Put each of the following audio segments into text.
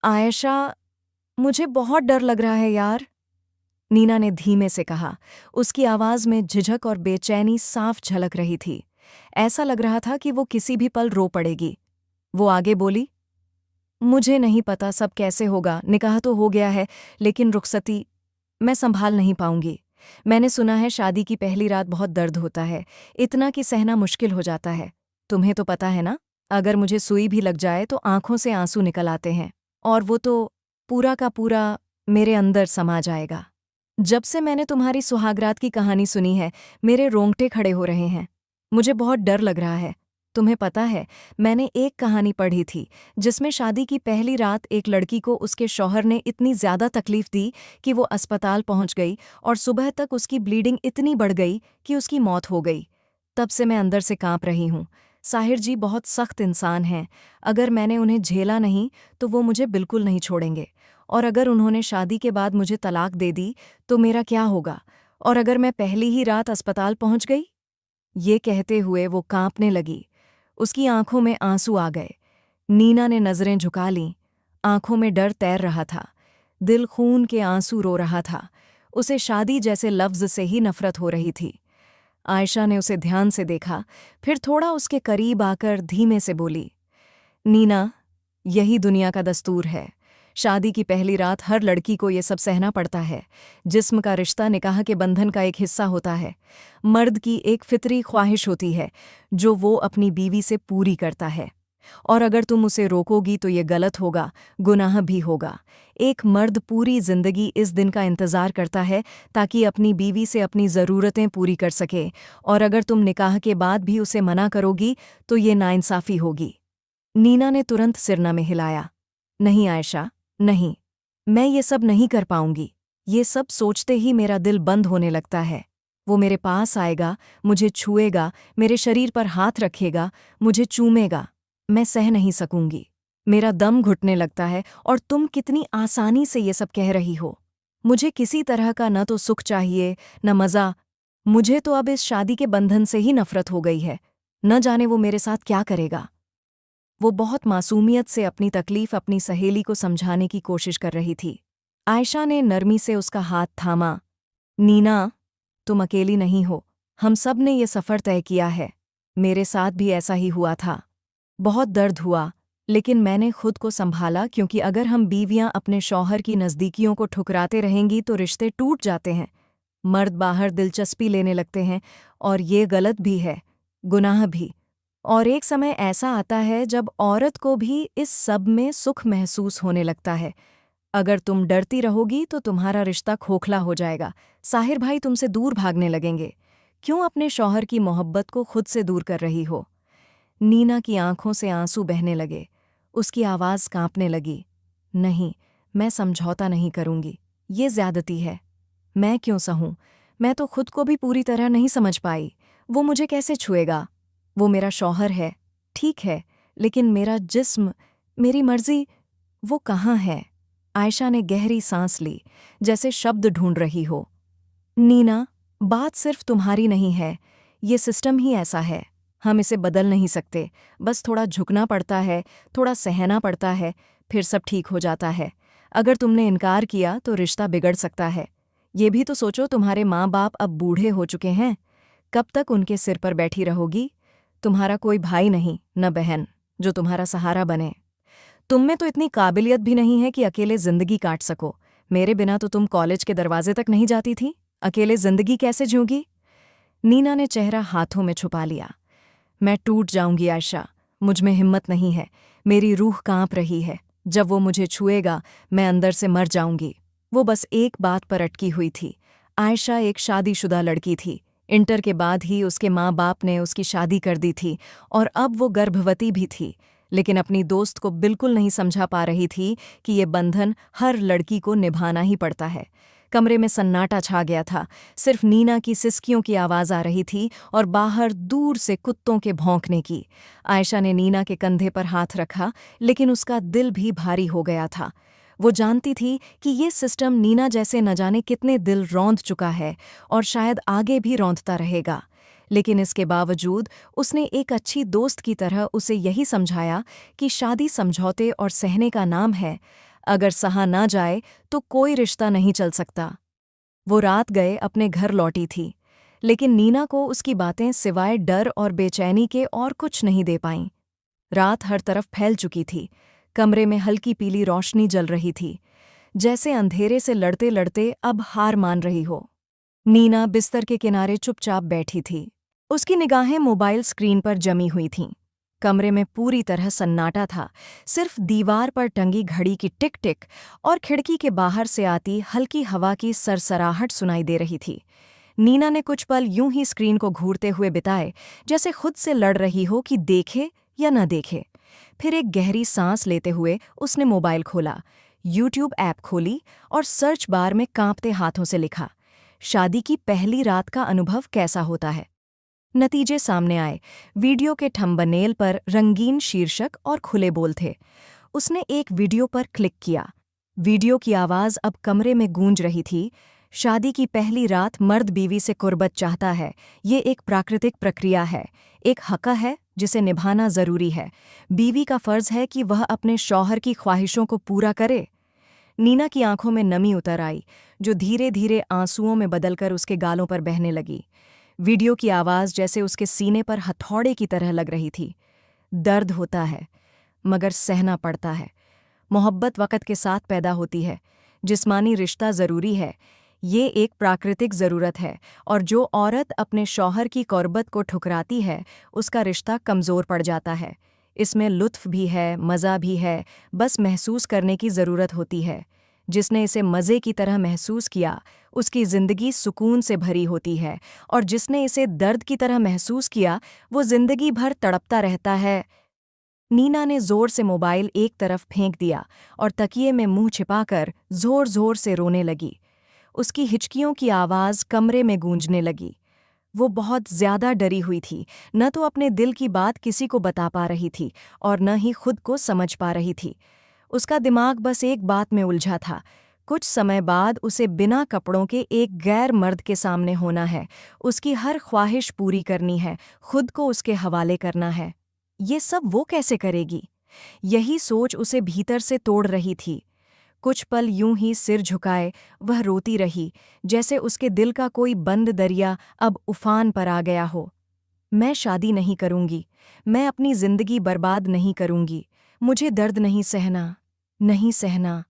आयशा, मुझे बहुत डर लग रहा है यार, नीना ने धीमे से कहा। उसकी आवाज में झिझक और बेचैनी साफ झलक रही थी। ऐसा लग रहा था कि वो किसी भी पल रो पड़ेगी। वो आगे बोली, मुझे नहीं पता सब कैसे होगा, निकाह तो हो गया है, लेकिन रुखसती मैं संभाल नहीं पाऊंगी। मैंने सुना है शादी की पहली रात बहुत दर्द होता है, इतना कि सहना मुश्किल हो जाता है। तुम्हें तो पता है ना, अगर मुझे सुई भी लग जाए तो आंखों से आंसू निकल आते हैं, और वो तो पूरा का पूरा मेरे अंदर समा जाएगा। जब से मैंने तुम्हारी सुहागरात की कहानी सुनी है, मेरे रोंगटे खड़े हो रहे हैं। मुझे बहुत डर लग रहा है। तुम्हें पता है, मैंने एक कहानी पढ़ी थी जिसमें शादी की पहली रात एक लड़की को उसके शौहर ने इतनी ज्यादा तकलीफ दी कि वो अस्पताल पहुंच गई और सुबह तक उसकी ब्लीडिंग इतनी बढ़ गई कि उसकी मौत हो गई। तब से मैं अंदर से कांप रही हूँ। साहिर जी बहुत सख्त इंसान हैं। अगर मैंने उन्हें झेला नहीं तो वो मुझे बिल्कुल नहीं छोड़ेंगे। और अगर उन्होंने शादी के बाद मुझे तलाक दे दी तो मेरा क्या होगा? और अगर मैं पहली ही रात अस्पताल पहुंच गई? ये कहते हुए वो कांपने लगी। उसकी आंखों में आंसू आ गए। नीना ने नजरें झुका लीं। आंखों में डर तैर रहा था। दिल खून के आंसू रो रहा था। उसे शादी जैसे लफ्ज से ही नफरत हो रही थी। आयशा ने उसे ध्यान से देखा, फिर थोड़ा उसके करीब आकर धीमे से बोली, नीना, यही दुनिया का दस्तूर है। शादी की पहली रात हर लड़की को ये सब सहना पड़ता है। जिस्म का रिश्ता निकाह के बंधन का एक हिस्सा होता है। मर्द की एक फितरी ख्वाहिश होती है जो वो अपनी बीवी से पूरी करता है। और अगर तुम उसे रोकोगी तो ये गलत होगा, गुनाह भी होगा। एक मर्द पूरी जिंदगी इस दिन का इंतजार करता है ताकि अपनी बीवी से अपनी ज़रूरतें पूरी कर सके, और अगर तुम निकाह के बाद भी उसे मना करोगी तो ये नाइंसाफ़ी होगी। नीना ने तुरंत सिरना में हिलाया। नहीं आयशा, नहीं, मैं ये सब नहीं कर पाऊंगी। ये सब सोचते ही मेरा दिल बंद होने लगता है। वो मेरे पास आएगा, मुझे छुएगा, मेरे शरीर पर हाथ रखेगा, मुझे चूमेगा। मैं सह नहीं सकूंगी। मेरा दम घुटने लगता है, और तुम कितनी आसानी से ये सब कह रही हो। मुझे किसी तरह का न तो सुख चाहिए, न मज़ा। मुझे तो अब इस शादी के बंधन से ही नफरत हो गई है। न जाने वो मेरे साथ क्या करेगा। वो बहुत मासूमियत से अपनी तकलीफ अपनी सहेली को समझाने की कोशिश कर रही थी। आयशा ने नरमी से उसका हाथ थामा। नीना, तुम अकेली नहीं हो। हम सब ने ये सफ़र तय किया है। मेरे साथ भी ऐसा ही हुआ था। बहुत दर्द हुआ, लेकिन मैंने खुद को संभाला, क्योंकि अगर हम बीवियां अपने शौहर की नज़दीकियों को ठुकराते रहेंगी तो रिश्ते टूट जाते हैं। मर्द बाहर दिलचस्पी लेने लगते हैं, और ये गलत भी है, गुनाह भी। और एक समय ऐसा आता है जब औरत को भी इस सब में सुख महसूस होने लगता है। अगर तुम डरती रहोगी तो तुम्हारा रिश्ता खोखला हो जाएगा। साहिर भाई तुमसे दूर भागने लगेंगे। क्यों अपने शौहर की मोहब्बत को खुद से दूर कर रही हो? नीना की आंखों से आंसू बहने लगे। उसकी आवाज़ कांपने लगी। नहीं, मैं समझौता नहीं करूंगी। ये ज्यादती है। मैं क्यों सहूं? मैं तो खुद को भी पूरी तरह नहीं समझ पाई। वो मुझे कैसे छुएगा? वो मेरा शौहर है, ठीक है, लेकिन मेरा जिस्म, मेरी मर्जी, वो कहाँ है? आयशा ने गहरी सांस ली, जैसे शब्द ढूंढ रही हो। नीना, बात सिर्फ तुम्हारी नहीं है। ये सिस्टम ही ऐसा है। हम इसे बदल नहीं सकते। बस थोड़ा झुकना पड़ता है, थोड़ा सहना पड़ता है, फिर सब ठीक हो जाता है। अगर तुमने इनकार किया तो रिश्ता बिगड़ सकता है। ये भी तो सोचो, तुम्हारे माँ बाप अब बूढ़े हो चुके हैं। कब तक उनके सिर पर बैठी रहोगी? तुम्हारा कोई भाई नहीं, न बहन, जो तुम्हारा सहारा बने। तुम में तो इतनी काबिलियत भी नहीं है कि अकेले जिंदगी काट सको। मेरे बिना तो तुम कॉलेज के दरवाजे तक नहीं जाती थी। अकेले जिंदगी कैसे जीऊंगी? नीना ने चेहरा हाथों में छुपा लिया। मैं टूट जाऊंगी आयशा, मुझ में हिम्मत नहीं है। मेरी रूह कांप रही है। जब वो मुझे छुएगा, मैं अंदर से मर जाऊंगी। वो बस एक बात पर अटकी हुई थी। आयशा एक शादीशुदा लड़की थी। इंटर के बाद ही उसके माँ बाप ने उसकी शादी कर दी थी, और अब वो गर्भवती भी थी। लेकिन अपनी दोस्त को बिल्कुल नहीं समझा पा रही थी कि ये बंधन हर लड़की को निभाना ही पड़ता है। कमरे में सन्नाटा छा गया था। सिर्फ नीना की सिसकियों की आवाज़ आ रही थी, और बाहर दूर से कुत्तों के भौंकने की। आयशा ने नीना के कंधे पर हाथ रखा, लेकिन उसका दिल भी भारी हो गया था। वो जानती थी कि ये सिस्टम नीना जैसे न जाने कितने दिल रौंद चुका है, और शायद आगे भी रौंदता रहेगा। लेकिन इसके बावजूद उसने एक अच्छी दोस्त की तरह उसे यही समझाया कि शादी समझौते और सहने का नाम है। अगर सहा ना जाए तो कोई रिश्ता नहीं चल सकता। वो रात गए अपने घर लौटी थी, लेकिन नीना को उसकी बातें सिवाय डर और बेचैनी के और कुछ नहीं दे पाईं। रात हर तरफ फैल चुकी थी, कमरे में हल्की पीली रोशनी जल रही थी, जैसे अंधेरे से लड़ते लड़ते अब हार मान रही हो। नीना बिस्तर के किनारे चुपचाप बैठी थी। उसकी निगाहें मोबाइल स्क्रीन पर जमी हुई थीं। कमरे में पूरी तरह सन्नाटा था, सिर्फ दीवार पर टंगी घड़ी की टिक टिक और खिड़की के बाहर से आती हल्की हवा की सरसराहट सुनाई दे रही थी। नीना ने कुछ पल यूं ही स्क्रीन को घूरते हुए बिताए, जैसे खुद से लड़ रही हो कि देखे या न देखे। फिर एक गहरी सांस लेते हुए उसने मोबाइल खोला, यूट्यूब ऐप खोली और सर्च बार में कांपते हाथों से लिखा, शादी की पहली रात का अनुभव कैसा होता है। नतीजे सामने आए। वीडियो के थंबनेल पर रंगीन शीर्षक और खुले बोल थे। उसने एक वीडियो पर क्लिक किया। वीडियो की आवाज़ अब कमरे में गूंज रही थी। शादी की पहली रात मर्द बीवी से कुर्बत चाहता है। ये एक प्राकृतिक प्रक्रिया है, एक हक़ है जिसे निभाना ज़रूरी है। बीवी का फ़र्ज़ है कि वह अपने शौहर की ख्वाहिशों को पूरा करे। नीना की आंखों में नमी उतर आई, जो धीरे धीरे आंसुओं में बदलकर उसके गालों पर बहने लगी। वीडियो की आवाज़ जैसे उसके सीने पर हथौड़े की तरह लग रही थी। दर्द होता है, मगर सहना पड़ता है। मोहब्बत वक़्त के साथ पैदा होती है। जिस्मानी रिश्ता ज़रूरी है, ये एक प्राकृतिक ज़रूरत है, और जो औरत अपने शौहर की कुर्बत को ठुकराती है, उसका रिश्ता कमज़ोर पड़ जाता है। इसमें लुत्फ़ भी है, मज़ा भी है, बस महसूस करने की ज़रूरत होती है। जिसने इसे मज़े की तरह महसूस किया, उसकी ज़िंदगी सुकून से भरी होती है, और जिसने इसे दर्द की तरह महसूस किया, वो ज़िंदगी भर तड़पता रहता है। नीना ने ज़ोर से मोबाइल एक तरफ फेंक दिया और तकिए में मुंह छिपाकर ज़ोर-ज़ोर से रोने लगी। उसकी हिचकियों की आवाज़ कमरे में गूंजने लगी। वो बहुत ज़्यादा डरी हुई थी, न तो अपने दिल की बात किसी को बता पा रही थी और न ही खुद को समझ पा रही थी। उसका दिमाग बस एक बात में उलझा था। कुछ समय बाद उसे बिना कपड़ों के एक गैर मर्द के सामने होना है, उसकी हर ख्वाहिश पूरी करनी है, खुद को उसके हवाले करना है। ये सब वो कैसे करेगी? यही सोच उसे भीतर से तोड़ रही थी। कुछ पल यूं ही सिर झुकाए वह रोती रही, जैसे उसके दिल का कोई बंद दरिया अब उफान पर आ गया हो। मैं शादी नहीं करूंगी, मैं अपनी जिंदगी बर्बाद नहीं करूंगी, मुझे दर्द नहीं सहना, नहीं सहना।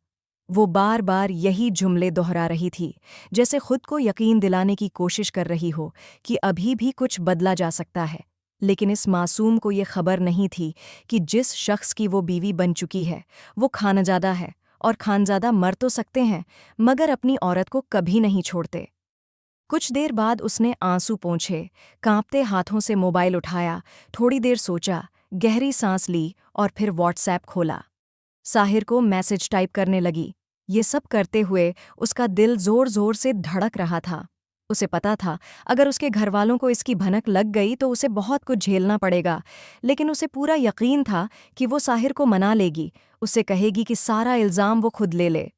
वो बार बार यही जुमले दोहरा रही थी, जैसे खुद को यकीन दिलाने की कोशिश कर रही हो कि अभी भी कुछ बदला जा सकता है। लेकिन इस मासूम को ये खबर नहीं थी कि जिस शख्स की वो बीवी बन चुकी है, वो खानज़ादा है, और खानज़ादा मर तो सकते हैं, मगर अपनी औरत को कभी नहीं छोड़ते। कुछ देर बाद उसने आंसू पोंछे, कांपते हाथों से मोबाइल उठाया, थोड़ी देर सोचा, गहरी सांस ली और फिर व्हाट्सएप खोला। साहिर को मैसेज टाइप करने लगी। ये सब करते हुए उसका दिल जोर जोर से धड़क रहा था। उसे पता था, अगर उसके घरवालों को इसकी भनक लग गई तो उसे बहुत कुछ झेलना पड़ेगा, लेकिन उसे पूरा यकीन था कि वो साहिर को मना लेगी, उसे कहेगी कि सारा इल्ज़ाम वो खुद ले ले।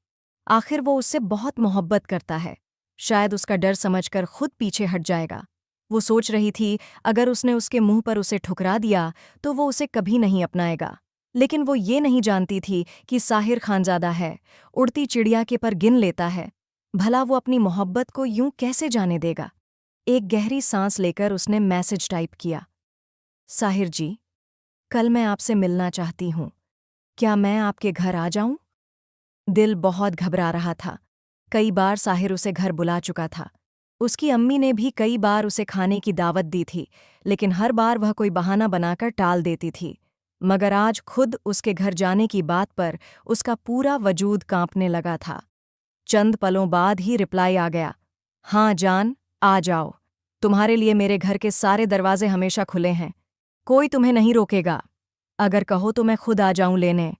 आखिर वो उससे बहुत मोहब्बत करता है, शायद उसका डर समझकर खुद पीछे हट जाएगा। वो सोच रही थी, अगर उसने उसके मुंह पर उसे ठुकरा दिया तो वो उसे कभी नहीं अपनाएगा। लेकिन वो ये नहीं जानती थी कि साहिर खानज़ादा है, उड़ती चिड़िया के पर गिन लेता है। भला वो अपनी मोहब्बत को यूं कैसे जाने देगा? एक गहरी सांस लेकर उसने मैसेज टाइप किया, साहिर जी, कल मैं आपसे मिलना चाहती हूँ, क्या मैं आपके घर आ जाऊं? दिल बहुत घबरा रहा था। कई बार साहिर उसे घर बुला चुका था। उसकी अम्मी ने भी कई बार उसे खाने की दावत दी थी, लेकिन हर बार वह कोई बहाना बनाकर टाल देती थी। मगर आज खुद उसके घर जाने की बात पर उसका पूरा वजूद कांपने लगा था। चंद पलों बाद ही रिप्लाई आ गया, हाँ जान, आ जाओ। तुम्हारे लिए मेरे घर के सारे दरवाजे हमेशा खुले हैं, कोई तुम्हें नहीं रोकेगा। अगर कहो तो मैं खुद आ जाऊं लेने।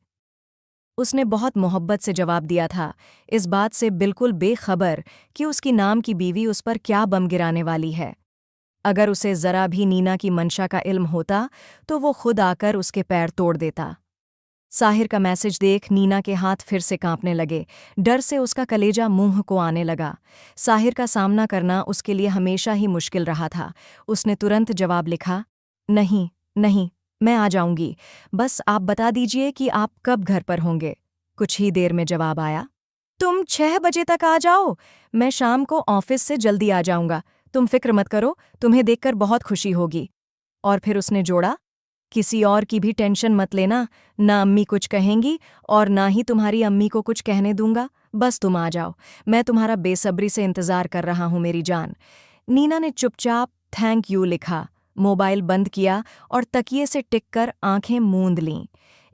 उसने बहुत मोहब्बत से जवाब दिया था, इस बात से बिल्कुल बेखबर कि उसकी नाम की बीवी उस पर क्या बम गिराने वाली है। अगर उसे ज़रा भी नीना की मंशा का इल्म होता तो वो खुद आकर उसके पैर तोड़ देता। साहिर का मैसेज देख नीना के हाथ फिर से कांपने लगे, डर से उसका कलेजा मुंह को आने लगा। साहिर का सामना करना उसके लिए हमेशा ही मुश्किल रहा था। उसने तुरंत जवाब लिखा, नहीं नहीं, मैं आ जाऊंगी, बस आप बता दीजिए कि आप कब घर पर होंगे। कुछ ही देर में जवाब आया, तुम 6 बजे तक आ जाओ, मैं शाम को ऑफिस से जल्दी आ जाऊंगा। तुम फिक्र मत करो, तुम्हें देखकर बहुत खुशी होगी। और फिर उसने जोड़ा, किसी और की भी टेंशन मत लेना, ना अम्मी कुछ कहेंगी और ना ही तुम्हारी अम्मी को कुछ कहने दूंगा। बस तुम आ जाओ, मैं तुम्हारा बेसब्री से इंतजार कर रहा हूं मेरी जान। नीना ने चुपचाप थैंक यू लिखा, मोबाइल बंद किया और तकिए से टिककर आंखें मूंद लीं।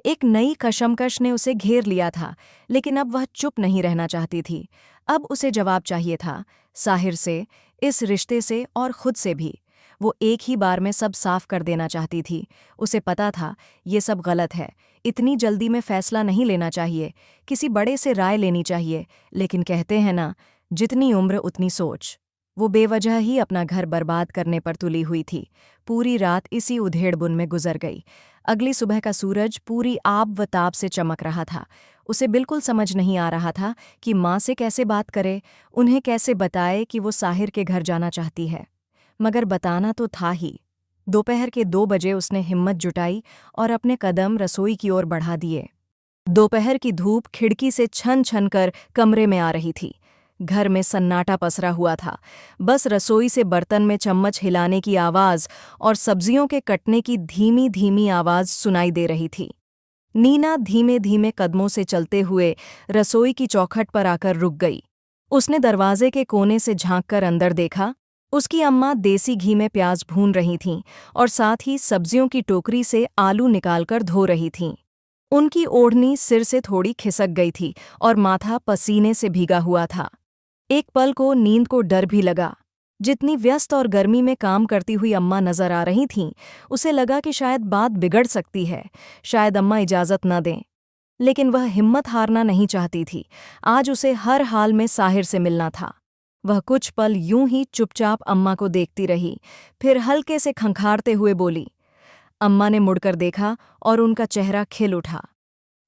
एक नई कशमकश ने उसे घेर लिया था, लेकिन अब वह चुप नहीं रहना चाहती थी। अब उसे जवाब चाहिए था, साहिर से, इस रिश्ते से और खुद से भी। वो एक ही बार में सब साफ कर देना चाहती थी। उसे पता था ये सब गलत है, इतनी जल्दी में फैसला नहीं लेना चाहिए, किसी बड़े से राय लेनी चाहिए। लेकिन कहते हैं ना, जितनी उम्र उतनी सोच। वो बेवजह ही अपना घर बर्बाद करने पर तुली हुई थी। पूरी रात इसी उधेड़बुन में गुजर गई। अगली सुबह का सूरज पूरी आब व ताब से चमक रहा था। उसे बिल्कुल समझ नहीं आ रहा था कि माँ से कैसे बात करे, उन्हें कैसे बताए कि वो साहिर के घर जाना चाहती है। मगर बताना तो था ही। दोपहर के 2 बजे उसने हिम्मत जुटाई और अपने कदम रसोई की ओर बढ़ा दिए। दोपहर की धूप खिड़की से छन छन कर कमरे में आ रही थी। घर में सन्नाटा पसरा हुआ था। बस रसोई से बर्तन में चम्मच हिलाने की आवाज़ और सब्जियों के कटने की धीमी धीमी आवाज़ सुनाई दे रही थी। नीना धीमे धीमे कदमों से चलते हुए रसोई की चौखट पर आकर रुक गई। उसने दरवाजे के कोने से झांककर अंदर देखा। उसकी अम्मा देसी घी में प्याज भून रही थीं और साथ ही सब्जियों की टोकरी से आलू निकालकर धो रही थीं। उनकी ओढ़नी सिर से थोड़ी खिसक गई थी और माथा पसीने से भीगा हुआ था। एक पल को नींद को डर भी लगा। जितनी व्यस्त और गर्मी में काम करती हुई अम्मा नजर आ रही थीं, उसे लगा कि शायद बात बिगड़ सकती है, शायद अम्मा इजाजत न दें। लेकिन वह हिम्मत हारना नहीं चाहती थी। आज उसे हर हाल में साहिर से मिलना था। वह कुछ पल यूं ही चुपचाप अम्मा को देखती रही, फिर हल्के से खंखारते हुए बोली। अम्मा ने मुड़कर देखा और उनका चेहरा खिल उठा।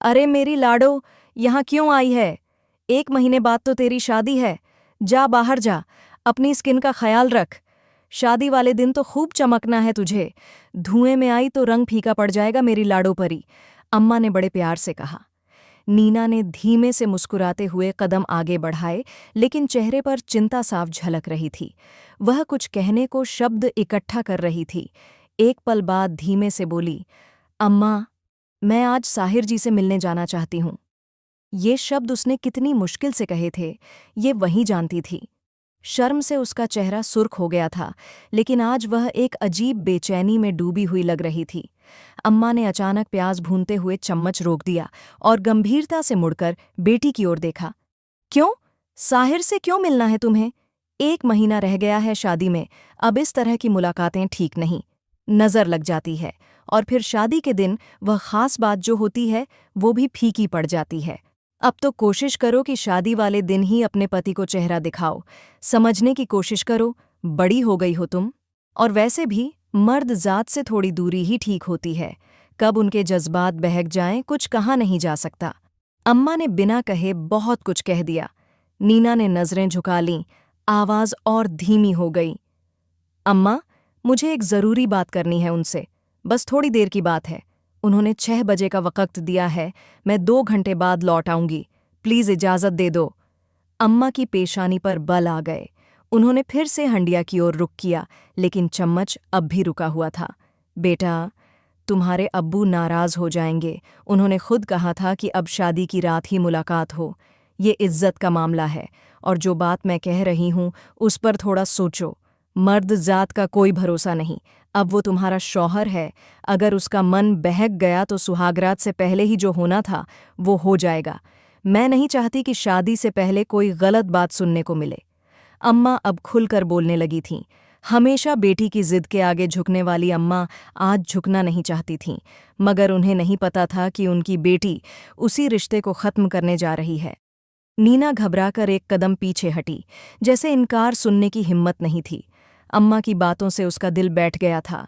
अरे मेरी लाडो, यहाँ क्यों आई है? 1 महीने बाद तो तेरी शादी है। जा बाहर जा, अपनी स्किन का ख्याल रख। शादी वाले दिन तो खूब चमकना है तुझे। धुएं में आई तो रंग फीका पड़ जाएगा मेरी लाडो परी, अम्मा ने बड़े प्यार से कहा। नीना ने धीमे से मुस्कुराते हुए कदम आगे बढ़ाए, लेकिन चेहरे पर चिंता साफ झलक रही थी। वह कुछ कहने को शब्द इकट्ठा कर रही थी। एक पल बाद धीमे से बोली, अम्मा, मैं आज साहिर जी से मिलने जाना चाहती हूँ। ये शब्द उसने कितनी मुश्किल से कहे थे, ये वही जानती थी। शर्म से उसका चेहरा सुर्ख हो गया था, लेकिन आज वह एक अजीब बेचैनी में डूबी हुई लग रही थी। अम्मा ने अचानक प्याज भूनते हुए चम्मच रोक दिया और गंभीरता से मुड़कर बेटी की ओर देखा। क्यों? साहिर से क्यों मिलना है तुम्हें? 1 महीना रह गया है शादी में, अब इस तरह की मुलाकातें ठीक नहीं। नज़र लग जाती है और फिर शादी के दिन वह खास बात जो होती है वो भी फीकी पड़ जाती है। अब तो कोशिश करो कि शादी वाले दिन ही अपने पति को चेहरा दिखाओ। समझने की कोशिश करो, बड़ी हो गई हो तुम। और वैसे भी मर्द जात से थोड़ी दूरी ही ठीक होती है। कब उनके जज्बात बहक जाएं कुछ कहा नहीं जा सकता। अम्मा ने बिना कहे बहुत कुछ कह दिया। नीना ने नजरें झुका लीं, आवाज़ और धीमी हो गई। अम्मा, मुझे एक ज़रूरी बात करनी है उनसे, बस थोड़ी देर की बात है। उन्होंने 6 बजे का वक्त दिया है, मैं 2 घंटे बाद लौट आऊंगी, प्लीज़ इजाज़त दे दो। अम्मा की पेशानी पर बल आ गए। उन्होंने फिर से हंडिया की ओर रुख किया, लेकिन चम्मच अब भी रुका हुआ था। बेटा, तुम्हारे अब्बू नाराज़ हो जाएंगे। उन्होंने खुद कहा था कि अब शादी की रात ही मुलाकात हो। ये इज्जत का मामला है, और जो बात मैं कह रही हूँ उस पर थोड़ा सोचो। मर्द जात का कोई भरोसा नहीं। अब वो तुम्हारा शौहर है, अगर उसका मन बहक गया तो सुहागरात से पहले ही जो होना था वो हो जाएगा। मैं नहीं चाहती कि शादी से पहले कोई गलत बात सुनने को मिले। अम्मा अब खुलकर बोलने लगी थीं। हमेशा बेटी की जिद के आगे झुकने वाली अम्मा आज झुकना नहीं चाहती थीं, मगर उन्हें नहीं पता था कि उनकी बेटी उसी रिश्ते को ख़त्म करने जा रही है। नीना घबराकर एक कदम पीछे हटी, जैसे इनकार सुनने की हिम्मत नहीं थी। अम्मा की बातों से उसका दिल बैठ गया था।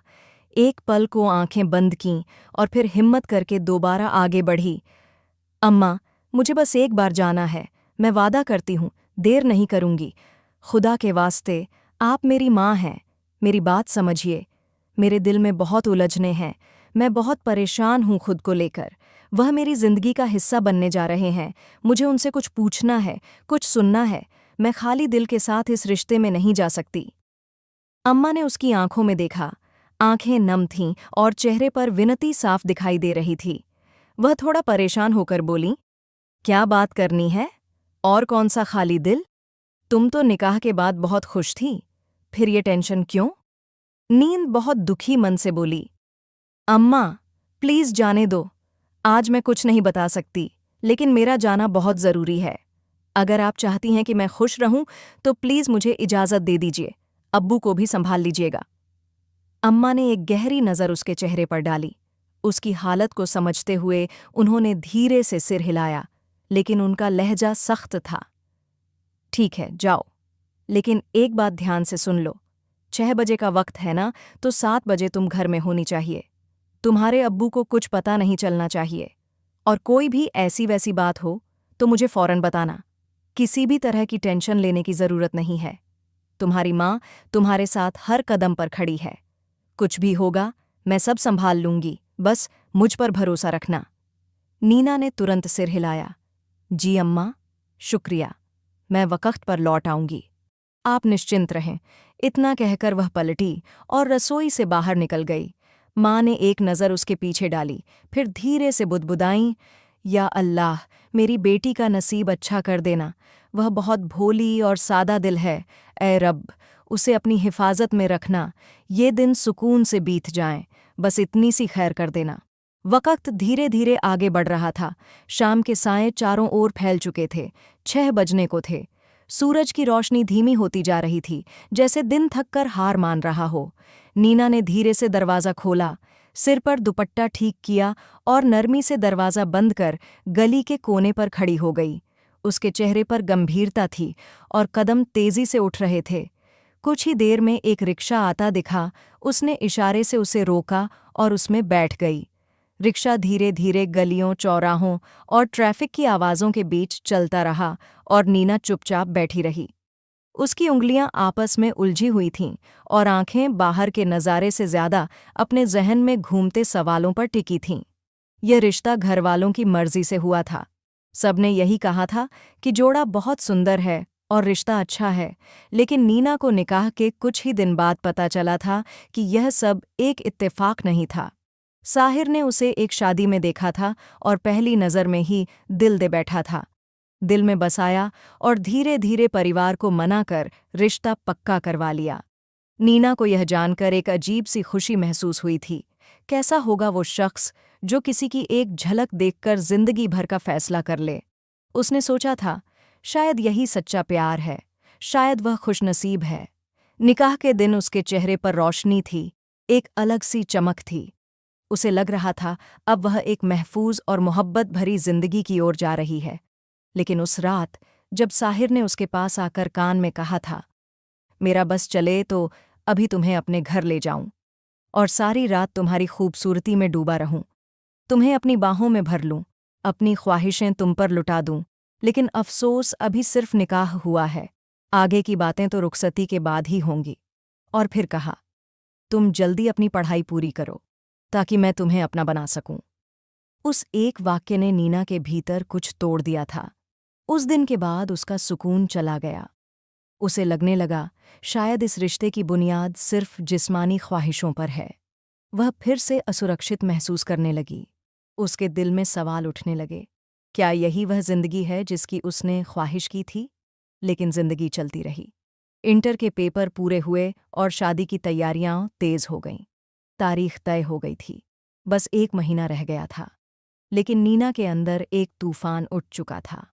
एक पल को आंखें बंद कीं और फिर हिम्मत करके दोबारा आगे बढ़ी। अम्मा, मुझे बस एक बार जाना है, मैं वादा करती हूँ, देर नहीं करूँगी। खुदा के वास्ते, आप मेरी माँ हैं, मेरी बात समझिए। मेरे दिल में बहुत उलझने हैं, मैं बहुत परेशान हूँ खुद को लेकर। वह मेरी जिंदगी का हिस्सा बनने जा रहे हैं। मुझे उनसे कुछ पूछना है, कुछ सुनना है। मैं खाली दिल के साथ इस रिश्ते में नहीं जा सकती। अम्मा ने उसकी आंखों में देखा। आंखें नम थीं और चेहरे पर विनती साफ दिखाई दे रही थी। वह थोड़ा परेशान होकर बोली, क्या बात करनी है? और कौन सा खाली दिल? तुम तो निकाह के बाद बहुत खुश थी, फिर ये टेंशन क्यों? नींद बहुत दुखी मन से बोली, अम्मा प्लीज जाने दो। आज मैं कुछ नहीं बता सकती, लेकिन मेरा जाना बहुत जरूरी है। अगर आप चाहती हैं कि मैं खुश रहूं तो प्लीज मुझे इजाजत दे दीजिए। अब्बू को भी संभाल लीजिएगा। अम्मा ने एक गहरी नज़र उसके चेहरे पर डाली। उसकी हालत को समझते हुए उन्होंने धीरे से सिर हिलाया, लेकिन उनका लहजा सख्त था। ठीक है, जाओ, लेकिन एक बात ध्यान से सुन लो। 6 बजे का वक्त है ना, तो 7 बजे तुम घर में होनी चाहिए। तुम्हारे अब्बू को कुछ पता नहीं चलना चाहिए। और कोई भी ऐसी वैसी बात हो तो मुझे फौरन बताना। किसी भी तरह की टेंशन लेने की जरूरत नहीं है। तुम्हारी माँ तुम्हारे साथ हर कदम पर खड़ी है। कुछ भी होगा मैं सब संभाल लूंगी, बस मुझ पर भरोसा रखना। नीना ने तुरंत सिर हिलाया। जी अम्मा, शुक्रिया। मैं वक्त पर लौट आऊंगी। आप निश्चिंत रहें। इतना कहकर वह पलटी और रसोई से बाहर निकल गई। माँ ने एक नज़र उसके पीछे डाली, फिर धीरे से बुदबुदाई, या अल्लाह, मेरी बेटी का नसीब अच्छा कर देना। वह बहुत भोली और सादा दिल है। ए रब, उसे अपनी हिफाजत में रखना। ये दिन सुकून से बीत जाएं, बस इतनी सी खैर कर देना। वक्त धीरे धीरे आगे बढ़ रहा था। शाम के साए चारों ओर फैल चुके थे। 6 बजने को थे। सूरज की रोशनी धीमी होती जा रही थी, जैसे दिन थक कर हार मान रहा हो। नीना ने धीरे से दरवाज़ा खोला, सिर पर दुपट्टा ठीक किया और नरमी से दरवाज़ा बंद कर गली के कोने पर खड़ी हो गई। उसके चेहरे पर गंभीरता थी और कदम तेजी से उठ रहे थे। कुछ ही देर में एक रिक्शा आता दिखा। उसने इशारे से उसे रोका और उसमें बैठ गई। रिक्शा धीरे धीरे गलियों, चौराहों और ट्रैफिक की आवाज़ों के बीच चलता रहा और नीना चुपचाप बैठी रही। उसकी उंगलियां आपस में उलझी हुई थीं और आंखें बाहर के नज़ारे से ज्यादा अपने जहन में घूमते सवालों पर टिकी थीं। यह रिश्ता घरवालों की मर्जी से हुआ था। सबने यही कहा था कि जोड़ा बहुत सुंदर है और रिश्ता अच्छा है, लेकिन नीना को निकाह के कुछ ही दिन बाद पता चला था कि यह सब एक इत्तेफाक नहीं था। साहिर ने उसे एक शादी में देखा था और पहली नज़र में ही दिल दे बैठा था। दिल में बसाया और धीरे धीरे परिवार को मना कर रिश्ता पक्का करवा लिया। नीना को यह जानकर एक अजीब सी खुशी महसूस हुई थी। कैसा होगा वो शख्स जो किसी की एक झलक देखकर जिंदगी भर का फैसला कर ले। उसने सोचा था, शायद यही सच्चा प्यार है, शायद वह खुशनसीब है। निकाह के दिन उसके चेहरे पर रोशनी थी, एक अलग सी चमक थी। उसे लग रहा था अब वह एक महफूज और मोहब्बत भरी जिंदगी की ओर जा रही है। लेकिन उस रात जब साहिर ने उसके पास आकर कान में कहा था, मेरा बस चले तो अभी तुम्हें अपने घर ले जाऊं और सारी रात तुम्हारी खूबसूरती में डूबा रहूं, तुम्हें अपनी बाहों में भर लूं, अपनी ख्वाहिशें तुम पर लुटा दूं, लेकिन अफसोस अभी सिर्फ निकाह हुआ है, आगे की बातें तो रुखसती के बाद ही होंगी। और फिर कहा, तुम जल्दी अपनी पढ़ाई पूरी करो ताकि मैं तुम्हें अपना बना सकूं। उस एक वाक्य ने नीना के भीतर कुछ तोड़ दिया था। उस दिन के बाद उसका सुकून चला गया। उसे लगने लगा शायद इस रिश्ते की बुनियाद सिर्फ जिस्मानी ख्वाहिशों पर है। वह फिर से असुरक्षित महसूस करने लगी। उसके दिल में सवाल उठने लगे, क्या यही वह जिंदगी है जिसकी उसने ख्वाहिश की थी? लेकिन जिंदगी चलती रही। इंटर के पेपर पूरे हुए और शादी की तैयारियां तेज हो गईं। तारीख तय हो गई थी। बस 1 महीना रह गया था। लेकिन नीना के अंदर एक तूफान उठ चुका था।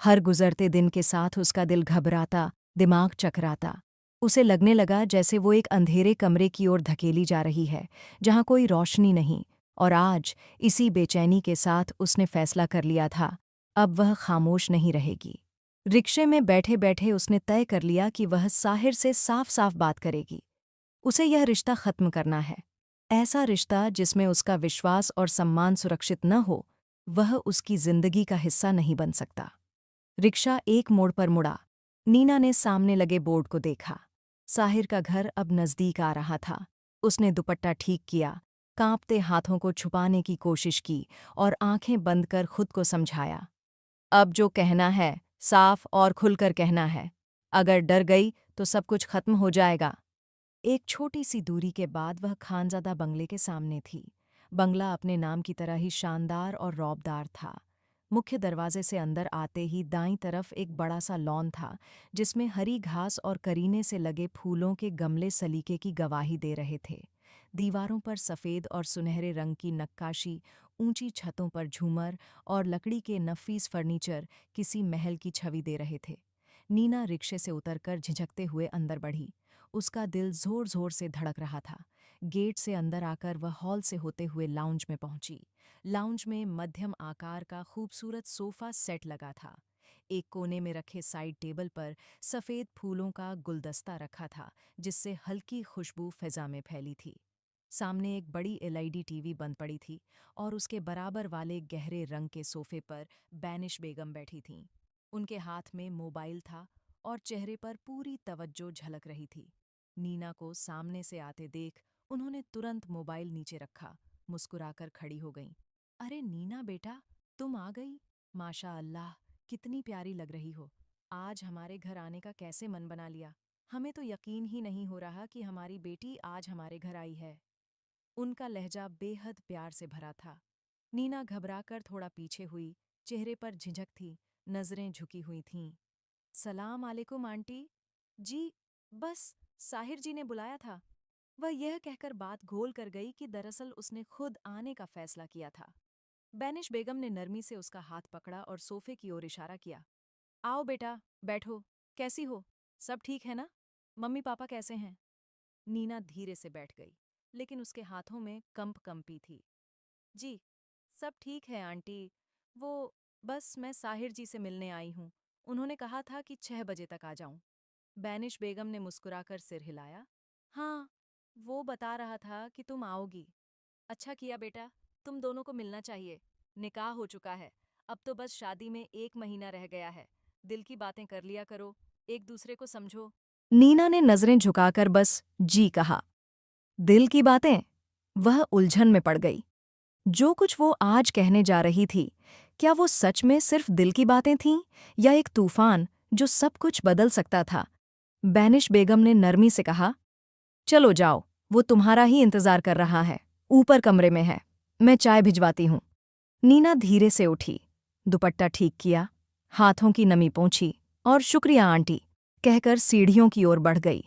हर गुजरते दिन के साथ उसका दिल घबराता, दिमाग चकराता। उसे लगने लगा जैसे वो एक अंधेरे कमरे की ओर धकेली जा रही है, जहाँ कोई रोशनी नहीं। और आज इसी बेचैनी के साथ उसने फैसला कर लिया था, अब वह खामोश नहीं रहेगी। रिक्शे में बैठे बैठे उसने तय कर लिया कि वह साहिर से साफ साफ बात करेगी। उसे यह रिश्ता खत्म करना है। ऐसा रिश्ता जिसमें उसका विश्वास और सम्मान सुरक्षित न हो, वह उसकी जिंदगी का हिस्सा नहीं बन सकता। रिक्शा एक मोड़ पर मुड़ा। नीना ने सामने लगे बोर्ड को देखा। साहिर का घर अब नज़दीक आ रहा था। उसने दुपट्टा ठीक किया, कांपते हाथों को छुपाने की कोशिश की और आंखें बंद कर खुद को समझाया, अब जो कहना है साफ और खुलकर कहना है। अगर डर गई तो सब कुछ खत्म हो जाएगा। एक छोटी सी दूरी के बाद वह खानजादा बंगले के सामने थी। बंगला अपने नाम की तरह ही शानदार और रौबदार था। मुख्य दरवाजे से अंदर आते ही दाईं तरफ एक बड़ा सा लॉन था, जिसमें हरी घास और करीने से लगे फूलों के गमले सलीके की गवाही दे रहे थे। दीवारों पर सफ़ेद और सुनहरे रंग की नक्काशी, ऊंची छतों पर झूमर और लकड़ी के नफीस फर्नीचर किसी महल की छवि दे रहे थे। नीना रिक्शे से उतरकर झिझकते हुए अंदर बढ़ी। उसका दिल जोर जोर से धड़क रहा था। गेट से अंदर आकर वह हॉल से होते हुए लाउंज में पहुंची। लाउंज में मध्यम आकार का खूबसूरत सोफा सेट लगा था। एक कोने में रखे साइड टेबल पर सफ़ेद फूलों का गुलदस्ता रखा था, जिससे हल्की खुशबू फिजा में फैली थी। सामने एक बड़ी एलईडी टीवी बंद पड़ी थी और उसके बराबर वाले गहरे रंग के सोफे पर बैनिश बेगम बैठी थीं। उनके हाथ में मोबाइल था और चेहरे पर पूरी तवज्जो झलक रही थी। नीना को सामने से आते देख उन्होंने तुरंत मोबाइल नीचे रखा, मुस्कुराकर खड़ी हो गईं। अरे नीना बेटा, तुम आ गई। माशा अल्लाह, कितनी प्यारी लग रही हो। आज हमारे घर आने का कैसे मन बना लिया। हमें तो यकीन ही नहीं हो रहा कि हमारी बेटी आज हमारे घर आई है। उनका लहजा बेहद प्यार से भरा था। नीना घबराकर थोड़ा पीछे हुई, चेहरे पर झिझक थी, नजरें झुकी हुई थीं। सलाम अलैकुम आंटी। जी, बस साहिर जी ने बुलाया था। वह यह कहकर बात घोल कर गई कि दरअसल उसने खुद आने का फैसला किया था। बैनिश बेगम ने नरमी से उसका हाथ पकड़ा और सोफे की ओर इशारा किया। आओ बेटा, बैठो। कैसी हो? सब ठीक है ना? मम्मी पापा कैसे हैं? नीना धीरे से बैठ गई, लेकिन उसके हाथों में कंपी थी। जी, सब ठीक है आंटी। वो, बस मैं साहिर जी से मिलने आई हूँ। उन्होंने कहा था कि 6 बजे तक आ जाऊं। बैनिश बेगम ने मुस्कुराकर सिर हिलाया। हाँ, वो बता रहा था कि तुम आओगी। अच्छा किया बेटा, तुम दोनों को मिलना चाहिए। निकाह हो चुका है, अब तो बस शादी में 1 महीना रह गया है। दिल की बातें कर लिया करो, एक दूसरे को समझो। नीना ने नजरें झुकाकर बस जी कहा। दिल की बातें? वह उलझन में पड़ गई। जो कुछ वो आज कहने जा रही थी, क्या वो सच में सिर्फ दिल की बातें थीं या एक तूफान जो सब कुछ बदल सकता था? बैनिश बेगम ने नरमी से कहा, चलो जाओ, वो तुम्हारा ही इंतजार कर रहा है। ऊपर कमरे में है, मैं चाय भिजवाती हूँ। नीना धीरे से उठी, दुपट्टा ठीक किया, हाथों की नमी पोंछी और शुक्रिया आंटी कहकर सीढ़ियों की ओर बढ़ गई।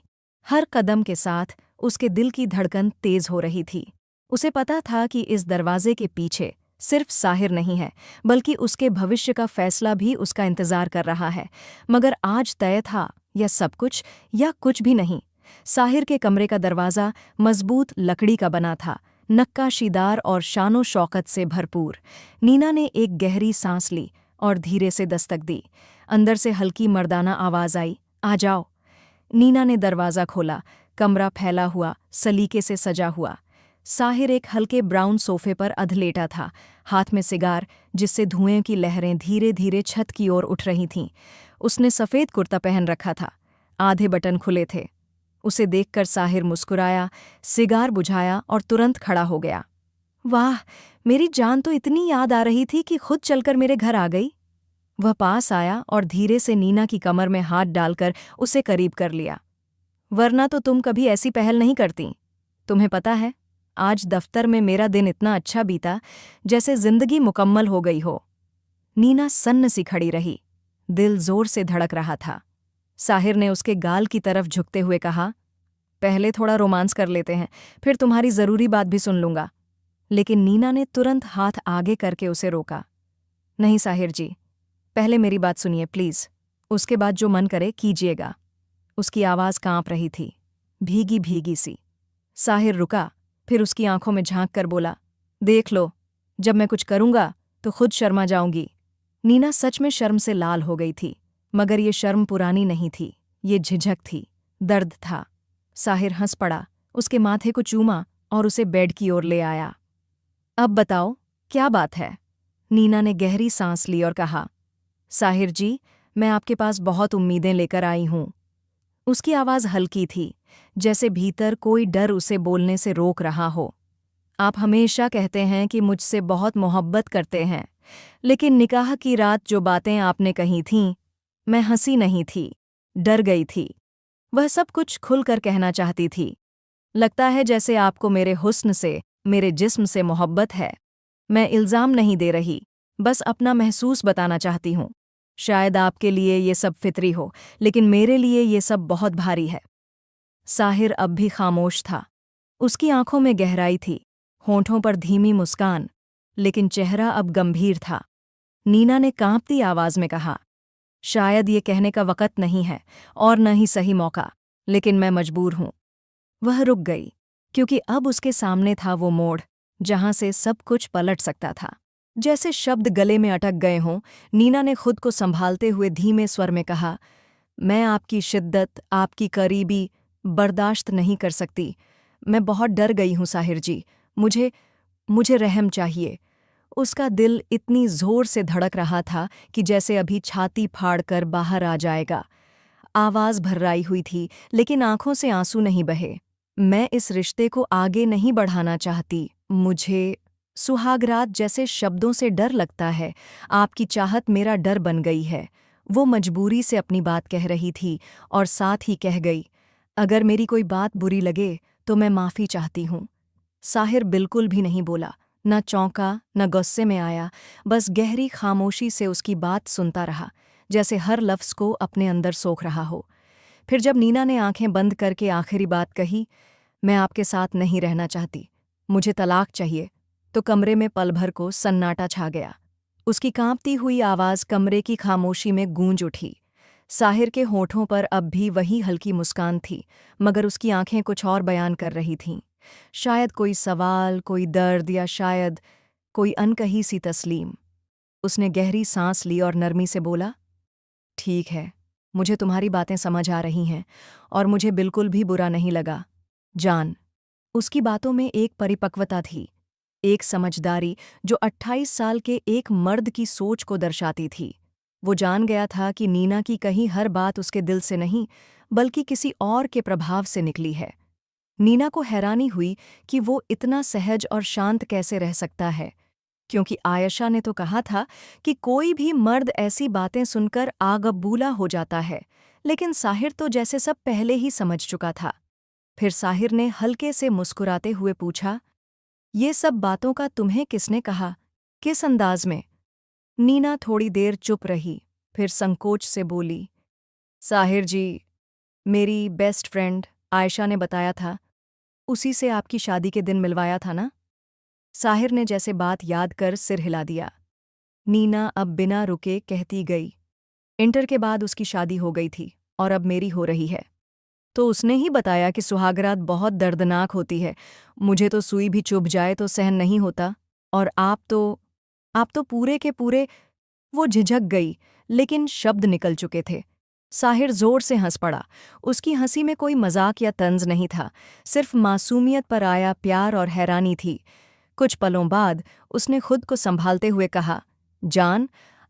हर कदम के साथ उसके दिल की धड़कन तेज हो रही थी। उसे पता था कि इस दरवाजे के पीछे सिर्फ साहिर नहीं है, बल्कि उसके भविष्य का फैसला भी उसका इंतजार कर रहा है। मगर आज तय था, या सब कुछ या कुछ भी नहीं। साहिर के कमरे का दरवाज़ा मजबूत लकड़ी का बना था, नक्काशीदार और शानो शौकत से भरपूर। नीना ने एक गहरी सांस ली और धीरे से दस्तक दी। अंदर से हल्की मर्दाना आवाज़ आई, आ जाओ। नीना ने दरवाज़ा खोला। कमरा फैला हुआ, सलीके से सजा हुआ। साहिर एक हल्के ब्राउन सोफे पर अधलेटा था, हाथ में सिगार, जिससे धुएं की लहरें धीरे धीरे छत की ओर उठ रही थीं। उसने सफ़ेद कुर्ता पहन रखा था, आधे बटन खुले थे। उसे देखकर साहिर मुस्कुराया, सिगार बुझाया और तुरंत खड़ा हो गया। वाह, मेरी जान तो इतनी याद आ रही थी कि खुद चलकर मेरे घर आ गई। वह पास आया और धीरे से नीना की कमर में हाथ डालकर उसे करीब कर लिया। वरना तो तुम कभी ऐसी पहल नहीं करती। तुम्हें पता है, आज दफ्तर में मेरा दिन इतना अच्छा बीता जैसे जिंदगी मुकम्मल हो गई हो। नीना सन्न सी खड़ी रही, दिल जोर से धड़क रहा था। साहिर ने उसके गाल की तरफ झुकते हुए कहा, पहले थोड़ा रोमांस कर लेते हैं, फिर तुम्हारी ज़रूरी बात भी सुन लूंगा। लेकिन नीना ने तुरंत हाथ आगे करके उसे रोका। नहीं साहिर जी, पहले मेरी बात सुनिए प्लीज़, उसके बाद जो मन करे कीजिएगा। उसकी आवाज़ कांप रही थी, भीगी भीगी सी। साहिर रुका, फिर उसकी आंखों में झांक कर बोला, देख लो, जब मैं कुछ करूंगा तो खुद शर्मा जाऊंगी। नीना सच में शर्म से लाल हो गई थी, मगर ये शर्म पुरानी नहीं थी, ये झिझक थी, दर्द था। साहिर हंस पड़ा, उसके माथे को चूमा और उसे बेड की ओर ले आया। अब बताओ, क्या बात है? नीना ने गहरी सांस ली और कहा, साहिर जी, मैं आपके पास बहुत उम्मीदें लेकर आई हूं। उसकी आवाज़ हल्की थी, जैसे भीतर कोई डर उसे बोलने से रोक रहा हो। आप हमेशा कहते हैं कि मुझसे बहुत मोहब्बत करते हैं, लेकिन निकाह की रात जो बातें आपने कही थीं, मैं हंसी नहीं थी, डर गई थी। वह सब कुछ खुलकर कहना चाहती थी। लगता है जैसे आपको मेरे हुस्न से, मेरे जिस्म से मोहब्बत है। मैं इल्ज़ाम नहीं दे रही, बस अपना महसूस बताना चाहती हूँ। शायद आपके लिए ये सब फितरी हो, लेकिन मेरे लिए ये सब बहुत भारी है। साहिर अब भी खामोश था। उसकी आंखों में गहराई थी, होंठों पर धीमी मुस्कान, लेकिन चेहरा अब गंभीर था। नीना ने कांपती आवाज में कहा, शायद ये कहने का वक़्त नहीं है और न ही सही मौका, लेकिन मैं मजबूर हूं। वह रुक गई, क्योंकि अब उसके सामने था वो मोड़ जहां से सब कुछ पलट सकता था। जैसे शब्द गले में अटक गए हों, नीना ने खुद को संभालते हुए धीमे स्वर में कहा, मैं आपकी शिद्दत, आपकी करीबी बर्दाश्त नहीं कर सकती। मैं बहुत डर गई हूं साहिर जी। मुझे मुझे रहम चाहिए। उसका दिल इतनी जोर से धड़क रहा था कि जैसे अभी छाती फाड़कर बाहर आ जाएगा। आवाज भर्राई हुई थी, लेकिन आंखों से आंसू नहीं बहे। मैं इस रिश्ते को आगे नहीं बढ़ाना चाहती। मुझे सुहागरात जैसे शब्दों से डर लगता है। आपकी चाहत मेरा डर बन गई है। वो मजबूरी से अपनी बात कह रही थी और साथ ही कह गई, अगर मेरी कोई बात बुरी लगे तो मैं माफ़ी चाहती हूँ। साहिर बिल्कुल भी नहीं बोला, न चौंका न गुस्से में आया, बस गहरी खामोशी से उसकी बात सुनता रहा, जैसे हर लफ्ज़ को अपने अंदर सोख रहा हो। फिर जब नीना ने आंखें बंद करके आखिरी बात कही, मैं आपके साथ नहीं रहना चाहती, मुझे तलाक चाहिए, तो कमरे में पल भर को सन्नाटा छा गया। उसकी कांपती हुई आवाज़ कमरे की खामोशी में गूंज उठी। साहिर के होठों पर अब भी वही हल्की मुस्कान थी, मगर उसकी आंखें कुछ और बयान कर रही थीं। शायद कोई सवाल, कोई दर्द, या शायद कोई अनकही सी तस्लीम। उसने गहरी सांस ली और नरमी से बोला, ठीक है, मुझे तुम्हारी बातें समझ आ रही हैं और मुझे बिल्कुल भी बुरा नहीं लगा। जान। उसकी बातों में एक परिपक्वता थी, एक समझदारी जो 28 साल के एक मर्द की सोच को दर्शाती थी। वो जान गया था कि नीना की कही हर बात उसके दिल से नहीं, बल्कि किसी और के प्रभाव से निकली है। नीना को हैरानी हुई कि वो इतना सहज और शांत कैसे रह सकता है, क्योंकि आयशा ने तो कहा था कि कोई भी मर्द ऐसी बातें सुनकर आगबूला हो जाता है, लेकिन साहिर तो जैसे सब पहले ही समझ चुका था। फिर साहिर ने हल्के से मुस्कुराते हुए पूछा, ये सब बातों का तुम्हें किसने कहा, किस अंदाज में? नीना थोड़ी देर चुप रही, फिर संकोच से बोली, साहिर जी, मेरी बेस्ट फ्रेंड आयशा ने बताया था। उसी से आपकी शादी के दिन मिलवाया था ना? साहिर ने जैसे बात याद कर सिर हिला दिया। नीना अब बिना रुके कहती गई, इंटर के बाद उसकी शादी हो गई थी और अब मेरी हो रही है। तो उसने ही बताया कि सुहागरात बहुत दर्दनाक होती है। मुझे तो सुई भी चुभ जाए तो सहन नहीं होता, और आप तो पूरे के पूरे। वो झिझक गई, लेकिन शब्द निकल चुके थे। साहिर जोर से हंस पड़ा। उसकी हंसी में कोई मजाक या तंज नहीं था, सिर्फ मासूमियत पर आया प्यार और हैरानी थी। कुछ पलों बाद उसने खुद को संभालते हुए कहा, जान,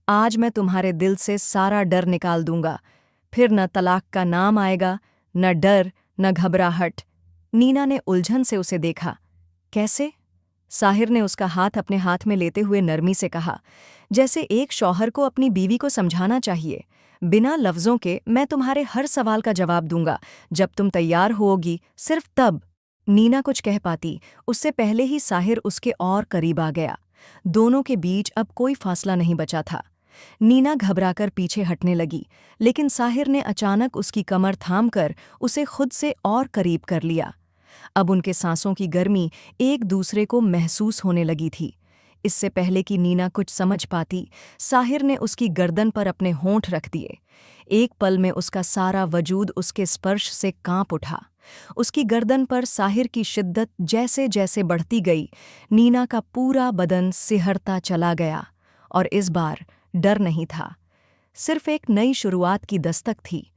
आज मैं तुम्हारे दिल से सारा डर निकाल दूंगा। फिर न तलाक का नाम आएगा, न डर, न घबराहट। नीना ने उलझन से उसे देखा। कैसे? साहिर ने उसका हाथ अपने हाथ में लेते हुए नरमी से कहा, जैसे एक शौहर को अपनी बीवी को समझाना चाहिए। बिना लफ्ज़ों के मैं तुम्हारे हर सवाल का जवाब दूंगा, जब तुम तैयार होगी, सिर्फ तब। नीना कुछ कह पाती, उससे पहले ही साहिर उसके और करीब आ गया। दोनों के बीच अब कोई फासला नहीं बचा था। नीना घबराकर पीछे हटने लगी, लेकिन साहिर ने अचानक उसकी कमर थामकर उसे खुद से और करीब कर लिया। अब उनके सांसों की गर्मी एक दूसरे को महसूस होने लगी थी। इससे पहले कि नीना कुछ समझ पाती, साहिर ने उसकी गर्दन पर अपने होंठ रख दिए। एक पल में उसका सारा वजूद उसके स्पर्श से कांप उठा। उसकी गर्दन पर साहिर की शिद्दत जैसे जैसे बढ़ती गई, नीना का पूरा बदन सिहरता चला गया। और इस बार डर नहीं था, सिर्फ एक नई शुरुआत की दस्तक थी।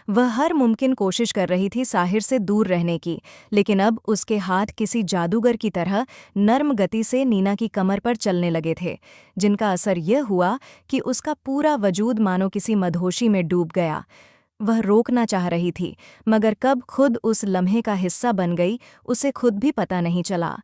वह हर मुमकिन कोशिश कर रही थी साहिर से दूर रहने की, लेकिन अब उसके हाथ किसी जादूगर की तरह नर्म गति से नीना की कमर पर चलने लगे थे, जिनका असर यह हुआ कि उसका पूरा वजूद मानो किसी मदहोशी में डूब गया। वह रोकना चाह रही थी, मगर कब खुद उस लम्हे का हिस्सा बन गई उसे खुद भी पता नहीं चला।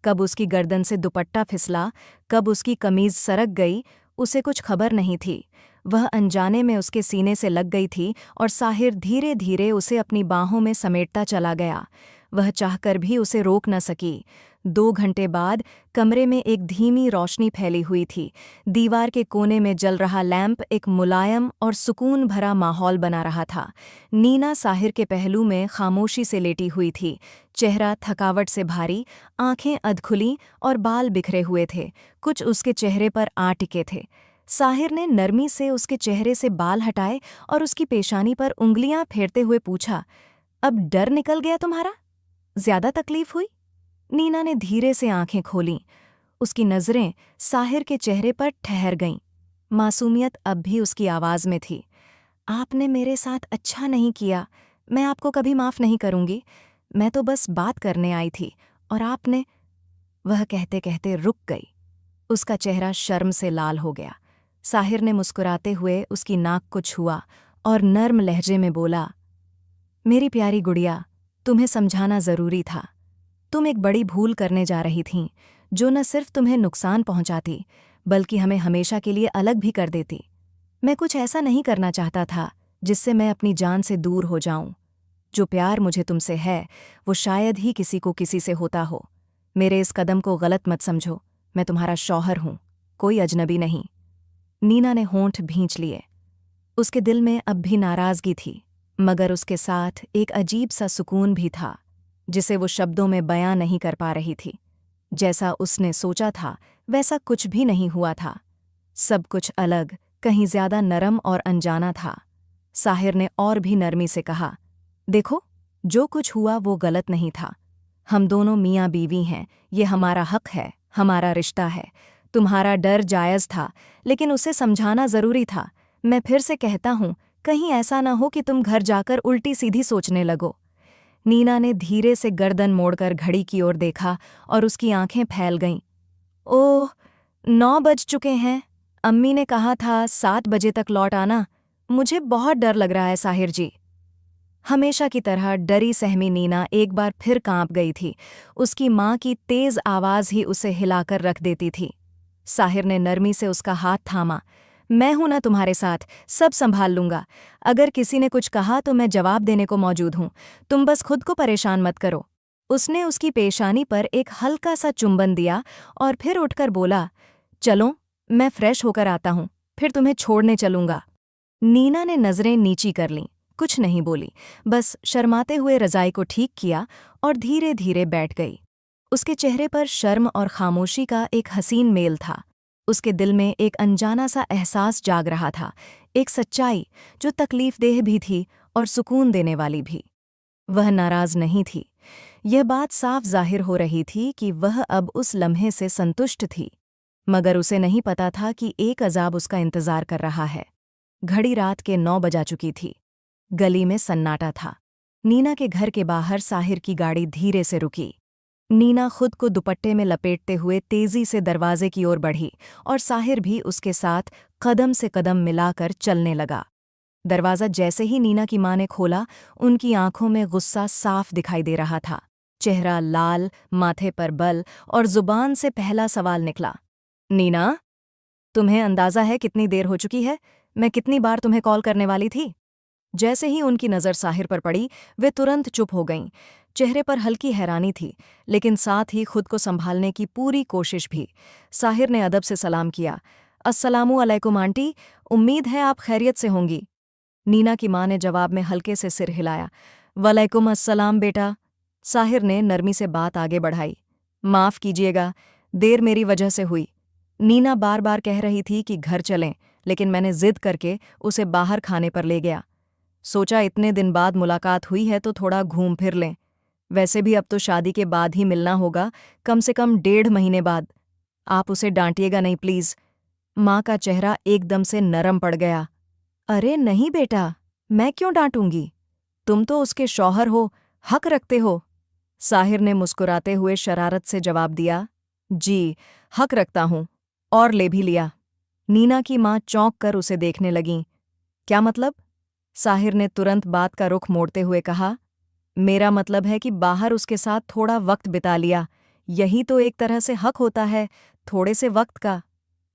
कब उसकी गर्दन से दुपट्टा फिसला, कब उसकी कमीज सरक गई, उसे कुछ खबर नहीं थी। वह अनजाने में उसके सीने से लग गई थी और साहिर धीरे धीरे उसे अपनी बाहों में समेटता चला गया। वह चाहकर भी उसे रोक न सकी। 2 घंटे बाद कमरे में एक धीमी रोशनी फैली हुई थी। दीवार के कोने में जल रहा लैंप एक मुलायम और सुकून भरा माहौल बना रहा था। नीना साहिर के पहलू में खामोशी से लेटी हुई थी, चेहरा थकावट से भारी, आंखें अधखुली और बाल बिखरे हुए थे, कुछ उसके चेहरे पर आ टिके थे। साहिर ने नरमी से उसके चेहरे से बाल हटाए और उसकी पेशानी पर उंगलियां फेरते हुए पूछा, अब डर निकल गया तुम्हारा? ज्यादा तकलीफ हुई? नीना ने धीरे से आंखें खोलीं। उसकी नज़रें साहिर के चेहरे पर ठहर गईं। मासूमियत अब भी उसकी आवाज़ में थी। आपने मेरे साथ अच्छा नहीं किया, मैं आपको कभी माफ़ नहीं करूंगी। मैं तो बस बात करने आई थी और आपने। वह कहते कहते रुक गई। उसका चेहरा शर्म से लाल हो गया। साहिर ने मुस्कुराते हुए उसकी नाक को छुआ और नर्म लहजे में बोला, मेरी प्यारी गुड़िया, तुम्हें समझाना ज़रूरी था। तुम एक बड़ी भूल करने जा रही थीं, जो न सिर्फ तुम्हें नुकसान पहुंचाती बल्कि हमें हमेशा के लिए अलग भी कर देती। मैं कुछ ऐसा नहीं करना चाहता था जिससे मैं अपनी जान से दूर हो जाऊं। जो प्यार मुझे तुमसे है वो शायद ही किसी को किसी से होता हो। मेरे इस कदम को गलत मत समझो, मैं तुम्हारा शौहर हूं, कोई अजनबी नहीं। नीना ने होंठ भींच लिए। उसके दिल में अब भी नाराज़गी थी, मगर उसके साथ एक अजीब सा सुकून भी था जिसे वो शब्दों में बयां नहीं कर पा रही थी। जैसा उसने सोचा था वैसा कुछ भी नहीं हुआ था। सब कुछ अलग, कहीं ज्यादा नरम और अनजाना था। साहिर ने और भी नरमी से कहा, देखो, जो कुछ हुआ वो गलत नहीं था। हम दोनों मियाँ बीवी हैं, ये हमारा हक है, हमारा रिश्ता है। तुम्हारा डर जायज़ था, लेकिन उसे समझाना ज़रूरी था। मैं फिर से कहता हूँ, कहीं ऐसा ना हो कि तुम घर जाकर उल्टी सीधी सोचने लगो। नीना ने धीरे से गर्दन मोड़कर घड़ी की ओर देखा और उसकी आंखें फैल गईं। ओह, 9 बज चुके हैं। अम्मी ने कहा था 7 बजे तक लौट आना। मुझे बहुत डर लग रहा है साहिर जी। हमेशा की तरह डरी सहमी नीना एक बार फिर कांप गई थी। उसकी माँ की तेज आवाज़ ही उसे हिलाकर रख देती थी। साहिर ने नरमी से उसका हाथ थामा। मैं हूं ना तुम्हारे साथ, सब संभाल लूंगा। अगर किसी ने कुछ कहा तो मैं जवाब देने को मौजूद हूं। तुम बस खुद को परेशान मत करो। उसने उसकी पेशानी पर एक हल्का सा चुंबन दिया और फिर उठकर बोला, चलो, मैं फ्रेश होकर आता हूं, फिर तुम्हें छोड़ने चलूंगा। नीना ने नजरें नीची कर लीं, कुछ नहीं बोली, बस शर्माते हुए रजाई को ठीक किया और धीरे धीरे बैठ गई। उसके चेहरे पर शर्म और खामोशी का एक हसीन मेल था। उसके दिल में एक अनजाना सा एहसास जाग रहा था, एक सच्चाई जो तकलीफदेह भी थी और सुकून देने वाली भी। वह नाराज नहीं थी। यह बात साफ जाहिर हो रही थी कि वह अब उस लम्हे से संतुष्ट थी, मगर उसे नहीं पता था कि एक अजाब उसका इंतजार कर रहा है। घड़ी रात के 9 बजा चुकी थी। गली में सन्नाटा था। नीना के घर के बाहर साहिर की गाड़ी धीरे से रुकी। नीना खुद को दुपट्टे में लपेटते हुए तेजी से दरवाजे की ओर बढ़ी और साहिर भी उसके साथ कदम से कदम मिलाकर चलने लगा। दरवाज़ा जैसे ही नीना की माँ ने खोला, उनकी आंखों में गुस्सा साफ दिखाई दे रहा था। चेहरा लाल, माथे पर बल और जुबान से पहला सवाल निकला, नीना, तुम्हें अंदाज़ा है कितनी देर हो चुकी है? मैं कितनी बार तुम्हें कॉल करने वाली थी? जैसे ही उनकी नज़र साहिर पर पड़ी, वे तुरंत चुप हो गईं। चेहरे पर हल्की हैरानी थी, लेकिन साथ ही खुद को संभालने की पूरी कोशिश भी। साहिर ने अदब से सलाम किया, अस्सलामु अलैकुम आंटी, उम्मीद है आप खैरियत से होंगी। नीना की माँ ने जवाब में हल्के से सिर हिलाया। वलैकुम अस्सलाम बेटा। साहिर ने नरमी से बात आगे बढ़ाई। माफ़ कीजिएगा, देर मेरी वजह से हुई। नीना बार बार कह रही थी कि घर चलें, लेकिन मैंने जिद करके उसे बाहर खाने पर ले गया। सोचा इतने दिन बाद मुलाकात हुई है तो थोड़ा घूम फिर लें। वैसे भी अब तो शादी के बाद ही मिलना होगा, कम से कम 1.5 महीने बाद। आप उसे डांटिएगा नहीं प्लीज़। माँ का चेहरा एकदम से नरम पड़ गया। अरे नहीं बेटा, मैं क्यों डांटूंगी? तुम तो उसके शौहर हो, हक रखते हो। साहिर ने मुस्कुराते हुए शरारत से जवाब दिया, जी, हक रखता हूँ, और ले भी लिया। नीना की माँ चौंक कर उसे देखने लगीं। क्या मतलब? साहिर ने तुरंत बात का रुख मोड़ते हुए कहा, मेरा मतलब है कि बाहर उसके साथ थोड़ा वक्त बिता लिया, यही तो एक तरह से हक होता है, थोड़े से वक्त का।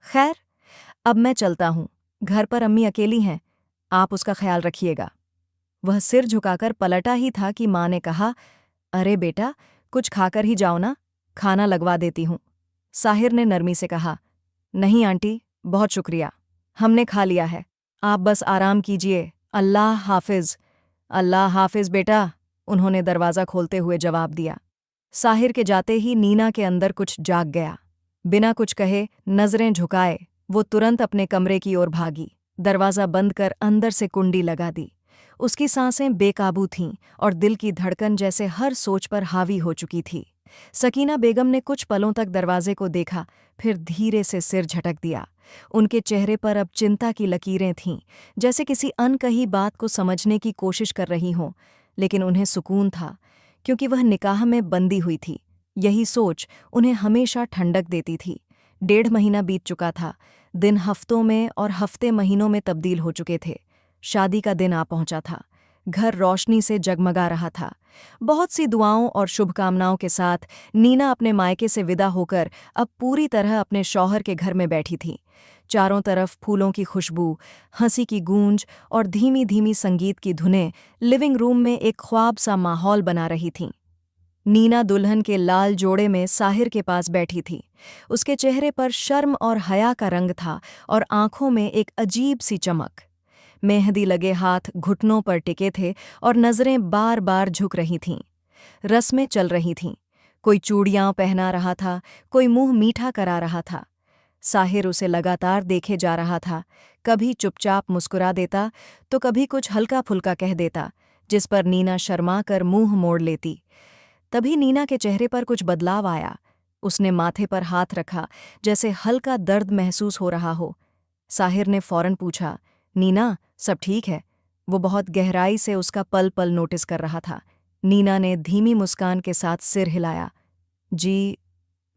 खैर, अब मैं चलता हूँ, घर पर अम्मी अकेली हैं, आप उसका ख्याल रखिएगा। वह सिर झुकाकर पलटा ही था कि माँ ने कहा, अरे बेटा, कुछ खाकर ही जाओ ना, खाना लगवा देती हूँ। साहिर ने नरमी से कहा, नहीं आंटी, बहुत शुक्रिया, हमने खा लिया है, आप बस आराम कीजिए, अल्लाह हाफिज। अल्लाह हाफिज बेटा, उन्होंने दरवाज़ा खोलते हुए जवाब दिया। साहिर के जाते ही नीना के अंदर कुछ जाग गया। बिना कुछ कहे, नजरें झुकाए, वो तुरंत अपने कमरे की ओर भागी, दरवाज़ा बंद कर अंदर से कुंडी लगा दी। उसकी सांसें बेकाबू थीं और दिल की धड़कन जैसे हर सोच पर हावी हो चुकी थी। सकीना बेगम ने कुछ पलों तक दरवाजे को देखा, फिर धीरे से सिर झटक दिया। उनके चेहरे पर अब चिंता की लकीरें थीं, जैसे किसी अनकही बात को समझने की कोशिश कर रही हों, लेकिन उन्हें सुकून था, क्योंकि वह निकाह में बंदी हुई थी। यही सोच उन्हें हमेशा ठंडक देती थी। 1.5 महीना बीत चुका था, दिन हफ्तों में और हफ्ते महीनों में तब्दील हो चुके थे। शादी का दिन आ पहुंचा था। घर रोशनी से जगमगा रहा था। बहुत सी दुआओं और शुभकामनाओं के साथ नीना अपने मायके से विदा होकर अब पूरी तरह अपने शौहर के घर में बैठी थी। चारों तरफ फूलों की खुशबू, हंसी की गूंज और धीमी धीमी संगीत की धुनें लिविंग रूम में एक ख्वाब सा माहौल बना रही थीं। नीना दुल्हन के लाल जोड़े में साहिर के पास बैठी थी। उसके चेहरे पर शर्म और हया का रंग था और आंखों में एक अजीब सी चमक। मेहंदी लगे हाथ घुटनों पर टिके थे और नजरें बार बार झुक रही थीं। रस्में चल रही थीं। कोई चूड़ियां पहना रहा था, कोई मुंह मीठा करा रहा था। साहिर उसे लगातार देखे जा रहा था, कभी चुपचाप मुस्कुरा देता तो कभी कुछ हल्का फुल्का कह देता, जिस पर नीना शर्मा कर मुंह मोड़ लेती। तभी नीना के चेहरे पर कुछ बदलाव आया। उसने माथे पर हाथ रखा, जैसे हल्का दर्द महसूस हो रहा हो। साहिर ने फौरन पूछा, नीना, सब ठीक है? वो बहुत गहराई से उसका पल पल नोटिस कर रहा था। नीना ने धीमी मुस्कान के साथ सिर हिलाया। जी,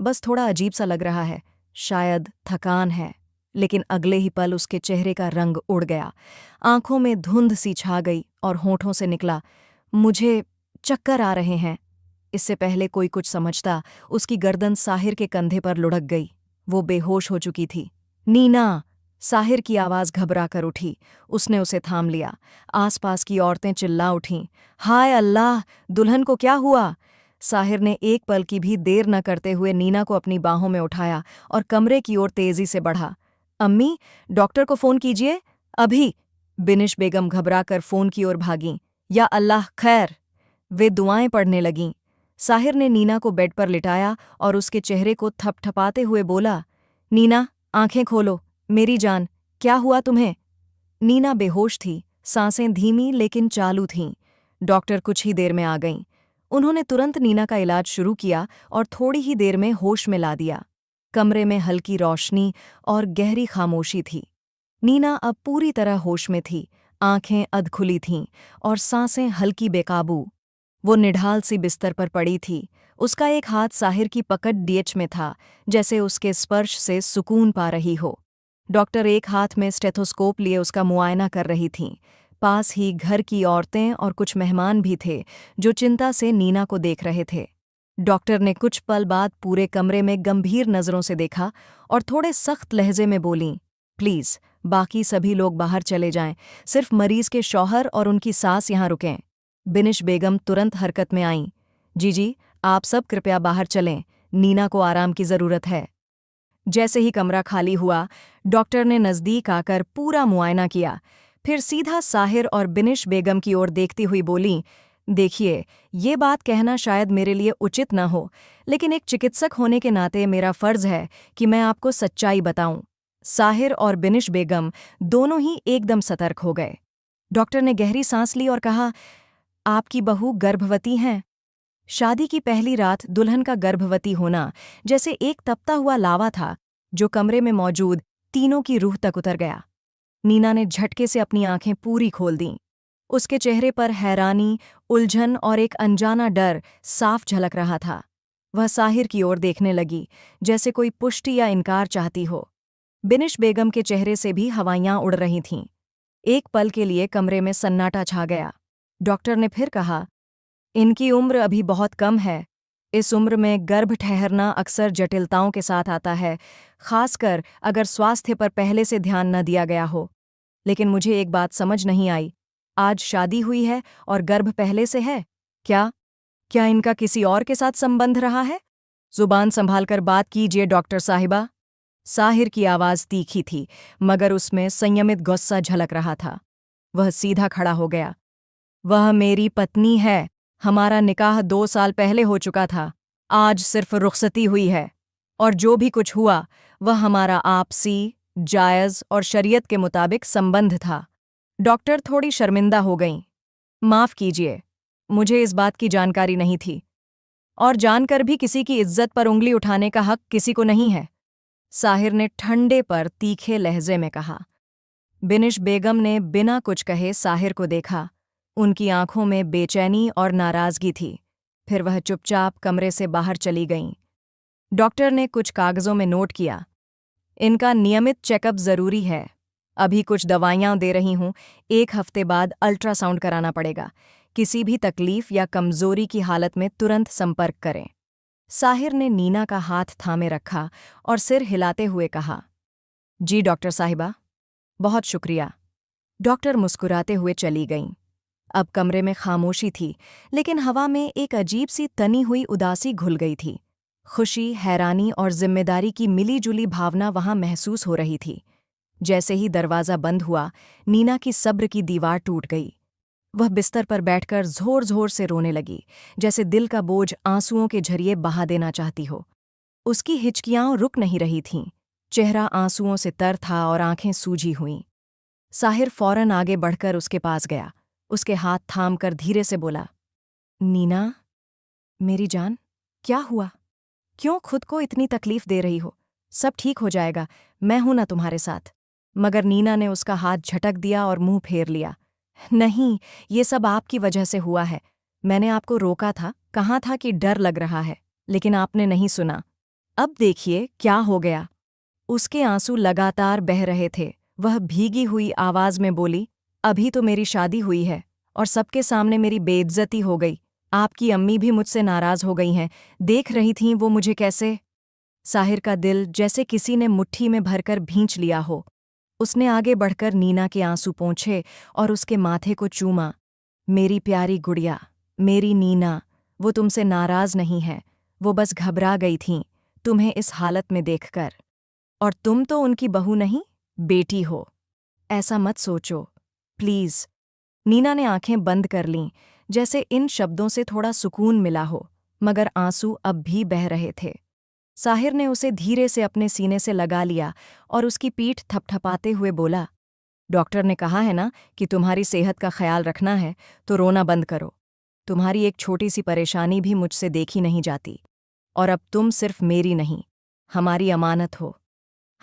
बस थोड़ा अजीब सा लग रहा है, शायद थकान है। लेकिन अगले ही पल उसके चेहरे का रंग उड़ गया, आंखों में धुंध सी छा गई और होठों से निकला, मुझे चक्कर आ रहे हैं। इससे पहले कोई कुछ समझता, उसकी गर्दन साहिर के कंधे पर लुढ़क गई। वो बेहोश हो चुकी थी। नीना! साहिर की आवाज़ घबरा कर उठी। उसने उसे थाम लिया। आसपास की औरतें चिल्ला उठीं, हाय अल्लाह, दुल्हन को क्या हुआ? साहिर ने एक पल की भी देर न करते हुए नीना को अपनी बाहों में उठाया और कमरे की ओर तेजी से बढ़ा। अम्मी, डॉक्टर को फ़ोन कीजिए, अभी! बिनिश बेगम घबराकर फ़ोन की ओर भागीं। या अल्लाह, खैर! वे दुआएं पढ़ने लगीं। साहिर ने नीना को बेड पर लिटाया और उसके चेहरे को थपथपाते हुए बोला, नीना, आंखें खोलो, मेरी जान, क्या हुआ तुम्हें? नीना बेहोश थी, सांसें धीमी लेकिन चालू थीं। डॉक्टर कुछ ही देर में आ गईं। उन्होंने तुरंत नीना का इलाज शुरू किया और थोड़ी ही देर में होश में ला दिया। कमरे में हल्की रोशनी और गहरी खामोशी थी। नीना अब पूरी तरह होश में थी, आंखें अधखुली थीं और सांसें हल्की बेकाबू। वो निढाल सी बिस्तर पर पड़ी थी। उसका एक हाथ साहिर की पकड़ डीएच में था, जैसे उसके स्पर्श से सुकून पा रही हो। डॉक्टर एक हाथ में स्टेथोस्कोप लिए उसका मुआयना कर रही थीं। पास ही घर की औरतें और कुछ मेहमान भी थे, जो चिंता से नीना को देख रहे थे। डॉक्टर ने कुछ पल बाद पूरे कमरे में गंभीर नज़रों से देखा और थोड़े सख्त लहजे में बोलीं, प्लीज़, बाकी सभी लोग बाहर चले जाएं, सिर्फ मरीज के शौहर और उनकी सास यहाँ रुकें। बिनिश बेगम तुरंत हरकत में आईं। जी, आप सब कृपया बाहर चलें, नीना को आराम की ज़रूरत है। जैसे ही कमरा खाली हुआ, डॉक्टर ने नज़दीक आकर पूरा मुआयना किया, फिर सीधा साहिर और बिनिश बेगम की ओर देखती हुई बोलीं, देखिए, ये बात कहना शायद मेरे लिए उचित न हो, लेकिन एक चिकित्सक होने के नाते मेरा फ़र्ज़ है कि मैं आपको सच्चाई बताऊं। साहिर और बिनिश बेगम दोनों ही एकदम सतर्क हो गए। डॉक्टर ने गहरी सांस ली और कहा, आपकी बहू गर्भवती हैं। शादी की पहली रात दुल्हन का गर्भवती होना जैसे एक तपता हुआ लावा था, जो कमरे में मौजूद तीनों की रूह तक उतर गया। नीना ने झटके से अपनी आंखें पूरी खोल दीं। उसके चेहरे पर हैरानी, उलझन और एक अनजाना डर साफ झलक रहा था। वह साहिर की ओर देखने लगी, जैसे कोई पुष्टि या इनकार चाहती हो। बिनिश बेगम के चेहरे से भी हवाइयां उड़ रही थीं। एक पल के लिए कमरे में सन्नाटा छा गया। डॉक्टर ने फिर कहा, इनकी उम्र अभी बहुत कम है। इस उम्र में गर्भ ठहरना अक्सर जटिलताओं के साथ आता है, खासकर अगर स्वास्थ्य पर पहले से ध्यान न दिया गया हो। लेकिन मुझे एक बात समझ नहीं आई, आज शादी हुई है और गर्भ पहले से है। क्या क्या इनका किसी और के साथ संबंध रहा है? जुबान संभालकर बात कीजिए डॉक्टर साहिबा। साहिर की आवाज तीखी थी, मगर उसमें संयमित गुस्सा झलक रहा था। वह सीधा खड़ा हो गया। वह मेरी पत्नी है। हमारा निकाह 2 साल पहले हो चुका था। आज सिर्फ रुखसती हुई है। और जो भी कुछ हुआ वह हमारा आपसी, जायज़ और शरीयत के मुताबिक संबंध था। डॉक्टर थोड़ी शर्मिंदा हो गईं। माफ़ कीजिए, मुझे इस बात की जानकारी नहीं थी। और जानकर भी किसी की इज्जत पर उंगली उठाने का हक किसी को नहीं है, साहिर ने ठंडे पर तीखे लहजे में कहा। बिनिश बेगम ने बिना कुछ कहे साहिर को देखा। उनकी आंखों में बेचैनी और नाराजगी थी। फिर वह चुपचाप कमरे से बाहर चली गईं। डॉक्टर ने कुछ कागजों में नोट किया। इनका नियमित चेकअप जरूरी है। अभी कुछ दवाइयां दे रही हूं, 1 हफ्ते बाद अल्ट्रासाउंड कराना पड़ेगा। किसी भी तकलीफ या कमजोरी की हालत में तुरंत संपर्क करें। साहिर ने नीना का हाथ थामे रखा और सिर हिलाते हुए कहा, जी डॉक्टर साहिबा, बहुत शुक्रिया। डॉक्टर मुस्कुराते हुए चली गईं। अब कमरे में खामोशी थी, लेकिन हवा में एक अजीब सी तनी हुई उदासी घुल गई थी। खुशी, हैरानी और जिम्मेदारी की मिली-जुली भावना वहां महसूस हो रही थी। जैसे ही दरवाज़ा बंद हुआ, नीना की सब्र की दीवार टूट गई। वह बिस्तर पर बैठकर जोर-जोर से रोने लगी, जैसे दिल का बोझ आंसुओं के झरिए बहा देना चाहती हो। उसकी हिचकियां रुक नहीं रही थीं। चेहरा आंसुओं से तर था और आंखें सूजी हुईं। साहिर फौरन आगे बढ़कर उसके पास गया। उसके हाथ थाम कर धीरे से बोला, नीना, मेरी जान, क्या हुआ? क्यों खुद को इतनी तकलीफ दे रही हो? सब ठीक हो जाएगा, मैं हूं ना तुम्हारे साथ। मगर नीना ने उसका हाथ झटक दिया और मुंह फेर लिया। नहीं, ये सब आपकी वजह से हुआ है। मैंने आपको रोका था, कहा था कि डर लग रहा है, लेकिन आपने नहीं सुना। अब देखिए क्या हो गया। उसके आंसू लगातार बह रहे थे। वह भीगी हुई आवाज में बोली, अभी तो मेरी शादी हुई है और सबके सामने मेरी बेइज्जती हो गई। आपकी अम्मी भी मुझसे नाराज हो गई हैं। देख रही थीं वो मुझे कैसे। साहिर का दिल जैसे किसी ने मुट्ठी में भरकर भींच लिया हो। उसने आगे बढ़कर नीना के आंसू पोंछे और उसके माथे को चूमा। मेरी प्यारी गुड़िया, मेरी नीना, वो तुमसे नाराज नहीं है। वो बस घबरा गई थीं तुम्हें इस हालत में देखकर। और तुम तो उनकी बहू नहीं, बेटी हो। ऐसा मत सोचो, प्लीज। नीना ने आंखें बंद कर लीं, जैसे इन शब्दों से थोड़ा सुकून मिला हो, मगर आंसू अब भी बह रहे थे। साहिर ने उसे धीरे से अपने सीने से लगा लिया और उसकी पीठ थपथपाते हुए बोला, डॉक्टर ने कहा है ना कि तुम्हारी सेहत का ख्याल रखना है, तो रोना बंद करो। तुम्हारी एक छोटी सी परेशानी भी मुझसे देखी नहीं जाती। और अब तुम सिर्फ मेरी नहीं, हमारी अमानत हो।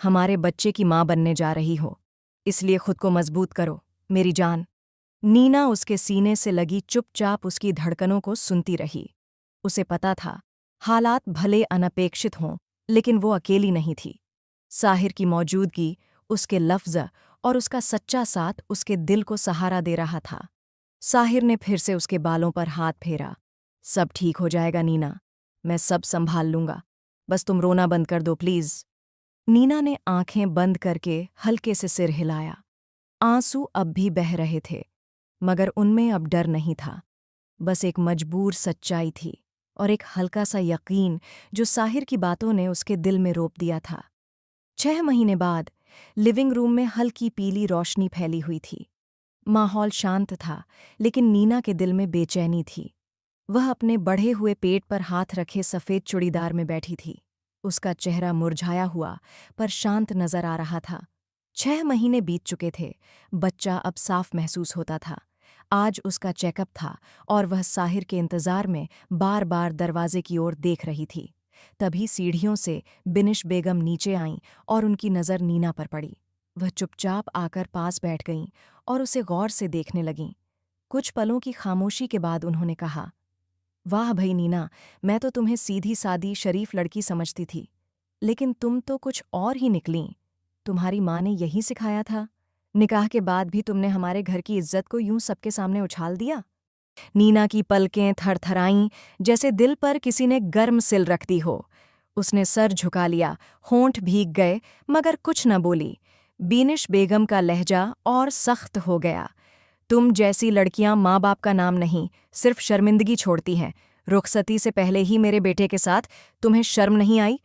हमारे बच्चे की माँ बनने जा रही हो, इसलिए खुद को मजबूत करो, मेरी जान। नीना उसके सीने से लगी चुपचाप उसकी धड़कनों को सुनती रही। उसे पता था, हालात भले अनपेक्षित हों, लेकिन वो अकेली नहीं थी। साहिर की मौजूदगी, उसके लफ्ज़ और उसका सच्चा साथ उसके दिल को सहारा दे रहा था। साहिर ने फिर से उसके बालों पर हाथ फेरा। सब ठीक हो जाएगा नीना, मैं सब संभाल लूंगा। बस तुम रोना बंद कर दो प्लीज़। नीना ने आंखें बंद करके हल्के से सिर हिलाया। आंसू अब भी बह रहे थे, मगर उनमें अब डर नहीं था। बस एक मजबूर सच्चाई थी और एक हल्का सा यकीन जो साहिर की बातों ने उसके दिल में रोप दिया था। 6 महीने बाद लिविंग रूम में हल्की पीली रोशनी फैली हुई थी। माहौल शांत था, लेकिन नीना के दिल में बेचैनी थी। वह अपने बढ़े हुए पेट पर हाथ रखे सफ़ेद चूड़ीदार में बैठी थी। उसका चेहरा मुरझाया हुआ पर शांत नजर आ रहा था। 6 महीने बीत चुके थे, बच्चा अब साफ महसूस होता था। आज उसका चेकअप था और वह साहिर के इंतज़ार में बार बार दरवाजे की ओर देख रही थी। तभी सीढ़ियों से बिनिश बेगम नीचे आईं और उनकी नज़र नीना पर पड़ी। वह चुपचाप आकर पास बैठ गईं और उसे गौर से देखने लगीं। कुछ पलों की खामोशी के बाद उन्होंने कहा, वाह भई नीना, मैं तो तुम्हें सीधी सादी शरीफ लड़की समझती थी, लेकिन तुम तो कुछ और ही निकलीं। तुम्हारी माँ ने यही सिखाया था? निकाह के बाद भी तुमने हमारे घर की इज्जत को यूं सबके सामने उछाल दिया। नीना की पलकें थरथराईं, जैसे दिल पर किसी ने गर्म सिल रख दी हो। उसने सर झुका लिया, होंठ भीग गए, मगर कुछ न बोली। बीनिश बेगम का लहजा और सख्त हो गया। तुम जैसी लड़कियां माँ बाप का नाम नहीं, सिर्फ शर्मिंदगी छोड़ती हैं। रुखसती से पहले ही मेरे बेटे के साथ तुम्हें शर्म नहीं आई?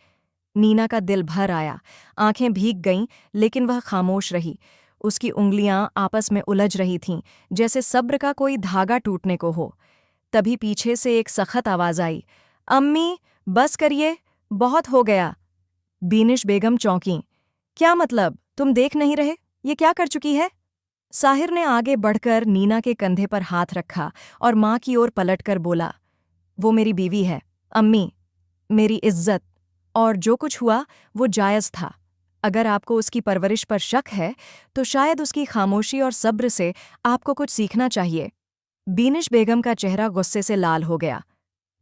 नीना का दिल भर आया, आंखें भीग गईं, लेकिन वह खामोश रही। उसकी उंगलियां आपस में उलझ रही थीं, जैसे सब्र का कोई धागा टूटने को हो। तभी पीछे से एक सख्त आवाज आई, अम्मी, बस करिए, बहुत हो गया। बीनिश बेगम चौंकीं। क्या मतलब? तुम देख नहीं रहे? ये क्या कर चुकी है? साहिर ने आगे बढ़कर नीना के कंधे पर हाथ रखा और माँ की ओर पलटकर बोला, वो मेरी बीवी है, अम्मी, मेरी इज्जत, और जो कुछ हुआ वो जायज़ था। अगर आपको उसकी परवरिश पर शक है तो शायद उसकी खामोशी और सब्र से आपको कुछ सीखना चाहिए। बीनिश बेगम का चेहरा गुस्से से लाल हो गया।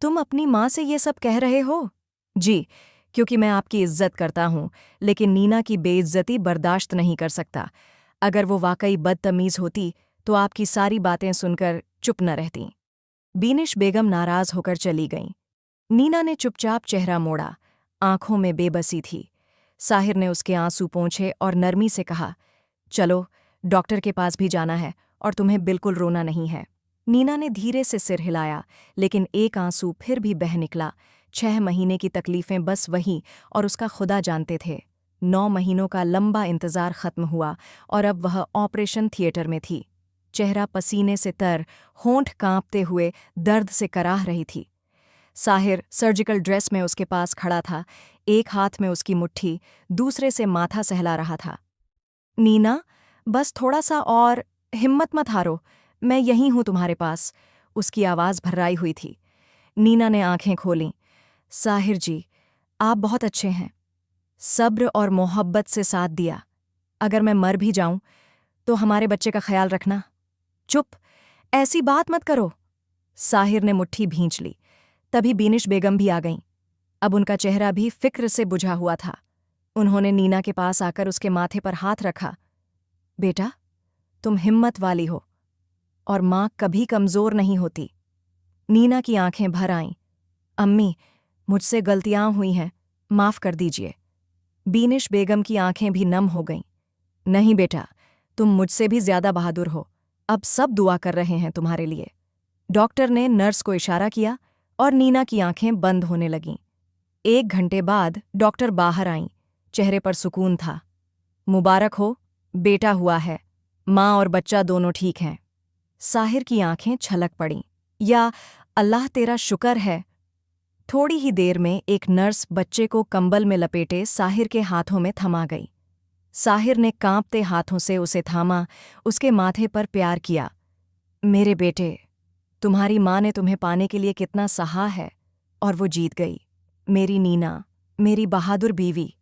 तुम अपनी माँ से ये सब कह रहे हो? जी, क्योंकि मैं आपकी इज्जत करता हूँ, लेकिन नीना की बेइज्जती बर्दाश्त नहीं कर सकता। अगर वो वाकई बदतमीज़ होती तो आपकी सारी बातें सुनकर चुप न रहती। बीनिश बेगम नाराज होकर चली गईं। नीना ने चुपचाप चेहरा मोड़ा, आंखों में बेबसी थी। साहिर ने उसके आंसू पोंछे और नरमी से कहा, चलो, डॉक्टर के पास भी जाना है और तुम्हें बिल्कुल रोना नहीं है। नीना ने धीरे से सिर हिलाया, लेकिन एक आंसू फिर भी बह निकला। 6 महीने की तकलीफें बस वही और उसका खुदा जानते थे। 9 महीनों का लंबा इंतजार खत्म हुआ और अब वह ऑपरेशन थिएटर में थी। चेहरा पसीने से तर, होंठ कांपते हुए दर्द से कराह रही थी। साहिर सर्जिकल ड्रेस में उसके पास खड़ा था, एक हाथ में उसकी मुट्ठी, दूसरे से माथा सहला रहा था। नीना, बस थोड़ा सा और, हिम्मत मत हारो, मैं यहीं हूं तुम्हारे पास। उसकी आवाज़ भर्राई हुई थी। नीना ने आंखें खोलीं। साहिर जी, आप बहुत अच्छे हैं। सब्र और मोहब्बत से साथ दिया। अगर मैं मर भी जाऊं तो हमारे बच्चे का ख्याल रखना। चुप, ऐसी बात मत करो। साहिर ने मुट्ठी भींच ली। तभी बीनिश बेगम भी आ गईं। अब उनका चेहरा भी फिक्र से बुझा हुआ था। उन्होंने नीना के पास आकर उसके माथे पर हाथ रखा। बेटा, तुम हिम्मत वाली हो और माँ कभी कमज़ोर नहीं होती। नीना की आंखें भर आईं। अम्मी, मुझसे गलतियां हुई हैं, माफ़ कर दीजिए। बीनिश बेगम की आंखें भी नम हो गईं। नहीं बेटा, तुम मुझसे भी ज्यादा बहादुर हो। अब सब दुआ कर रहे हैं तुम्हारे लिए। डॉक्टर ने नर्स को इशारा किया और नीना की आंखें बंद होने लगीं। 1 घंटे बाद डॉक्टर बाहर आईं। चेहरे पर सुकून था। मुबारक हो, बेटा हुआ है। माँ और बच्चा दोनों ठीक हैं। साहिर की आंखें छलक पड़ीं। या अल्लाह तेरा शुक्र है। थोड़ी ही देर में एक नर्स बच्चे को कंबल में लपेटे साहिर के हाथों में थमा गई। साहिर ने कांपते हाथों से उसे थामा, उसके माथे पर प्यार किया। मेरे बेटे, तुम्हारी माँ ने तुम्हें पाने के लिए कितना सहा है, और वो जीत गई। मेरी नीना, मेरी बहादुर बीवी।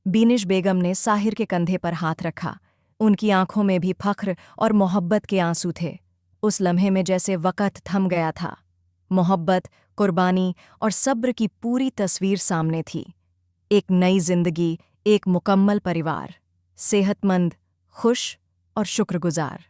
बीनिश बेगम ने साहिर के कंधे पर हाथ रखा। उनकी आंखों में भी फख्र और मोहब्बत के आंसू थे। उस लम्हे में जैसे वक़्त थम गया था। मोहब्बत, कुर्बानी और सब्र की पूरी तस्वीर सामने थी। एक नई जिंदगी, एक मुकम्मल परिवार, सेहतमंद, खुश और शुक्रगुजार।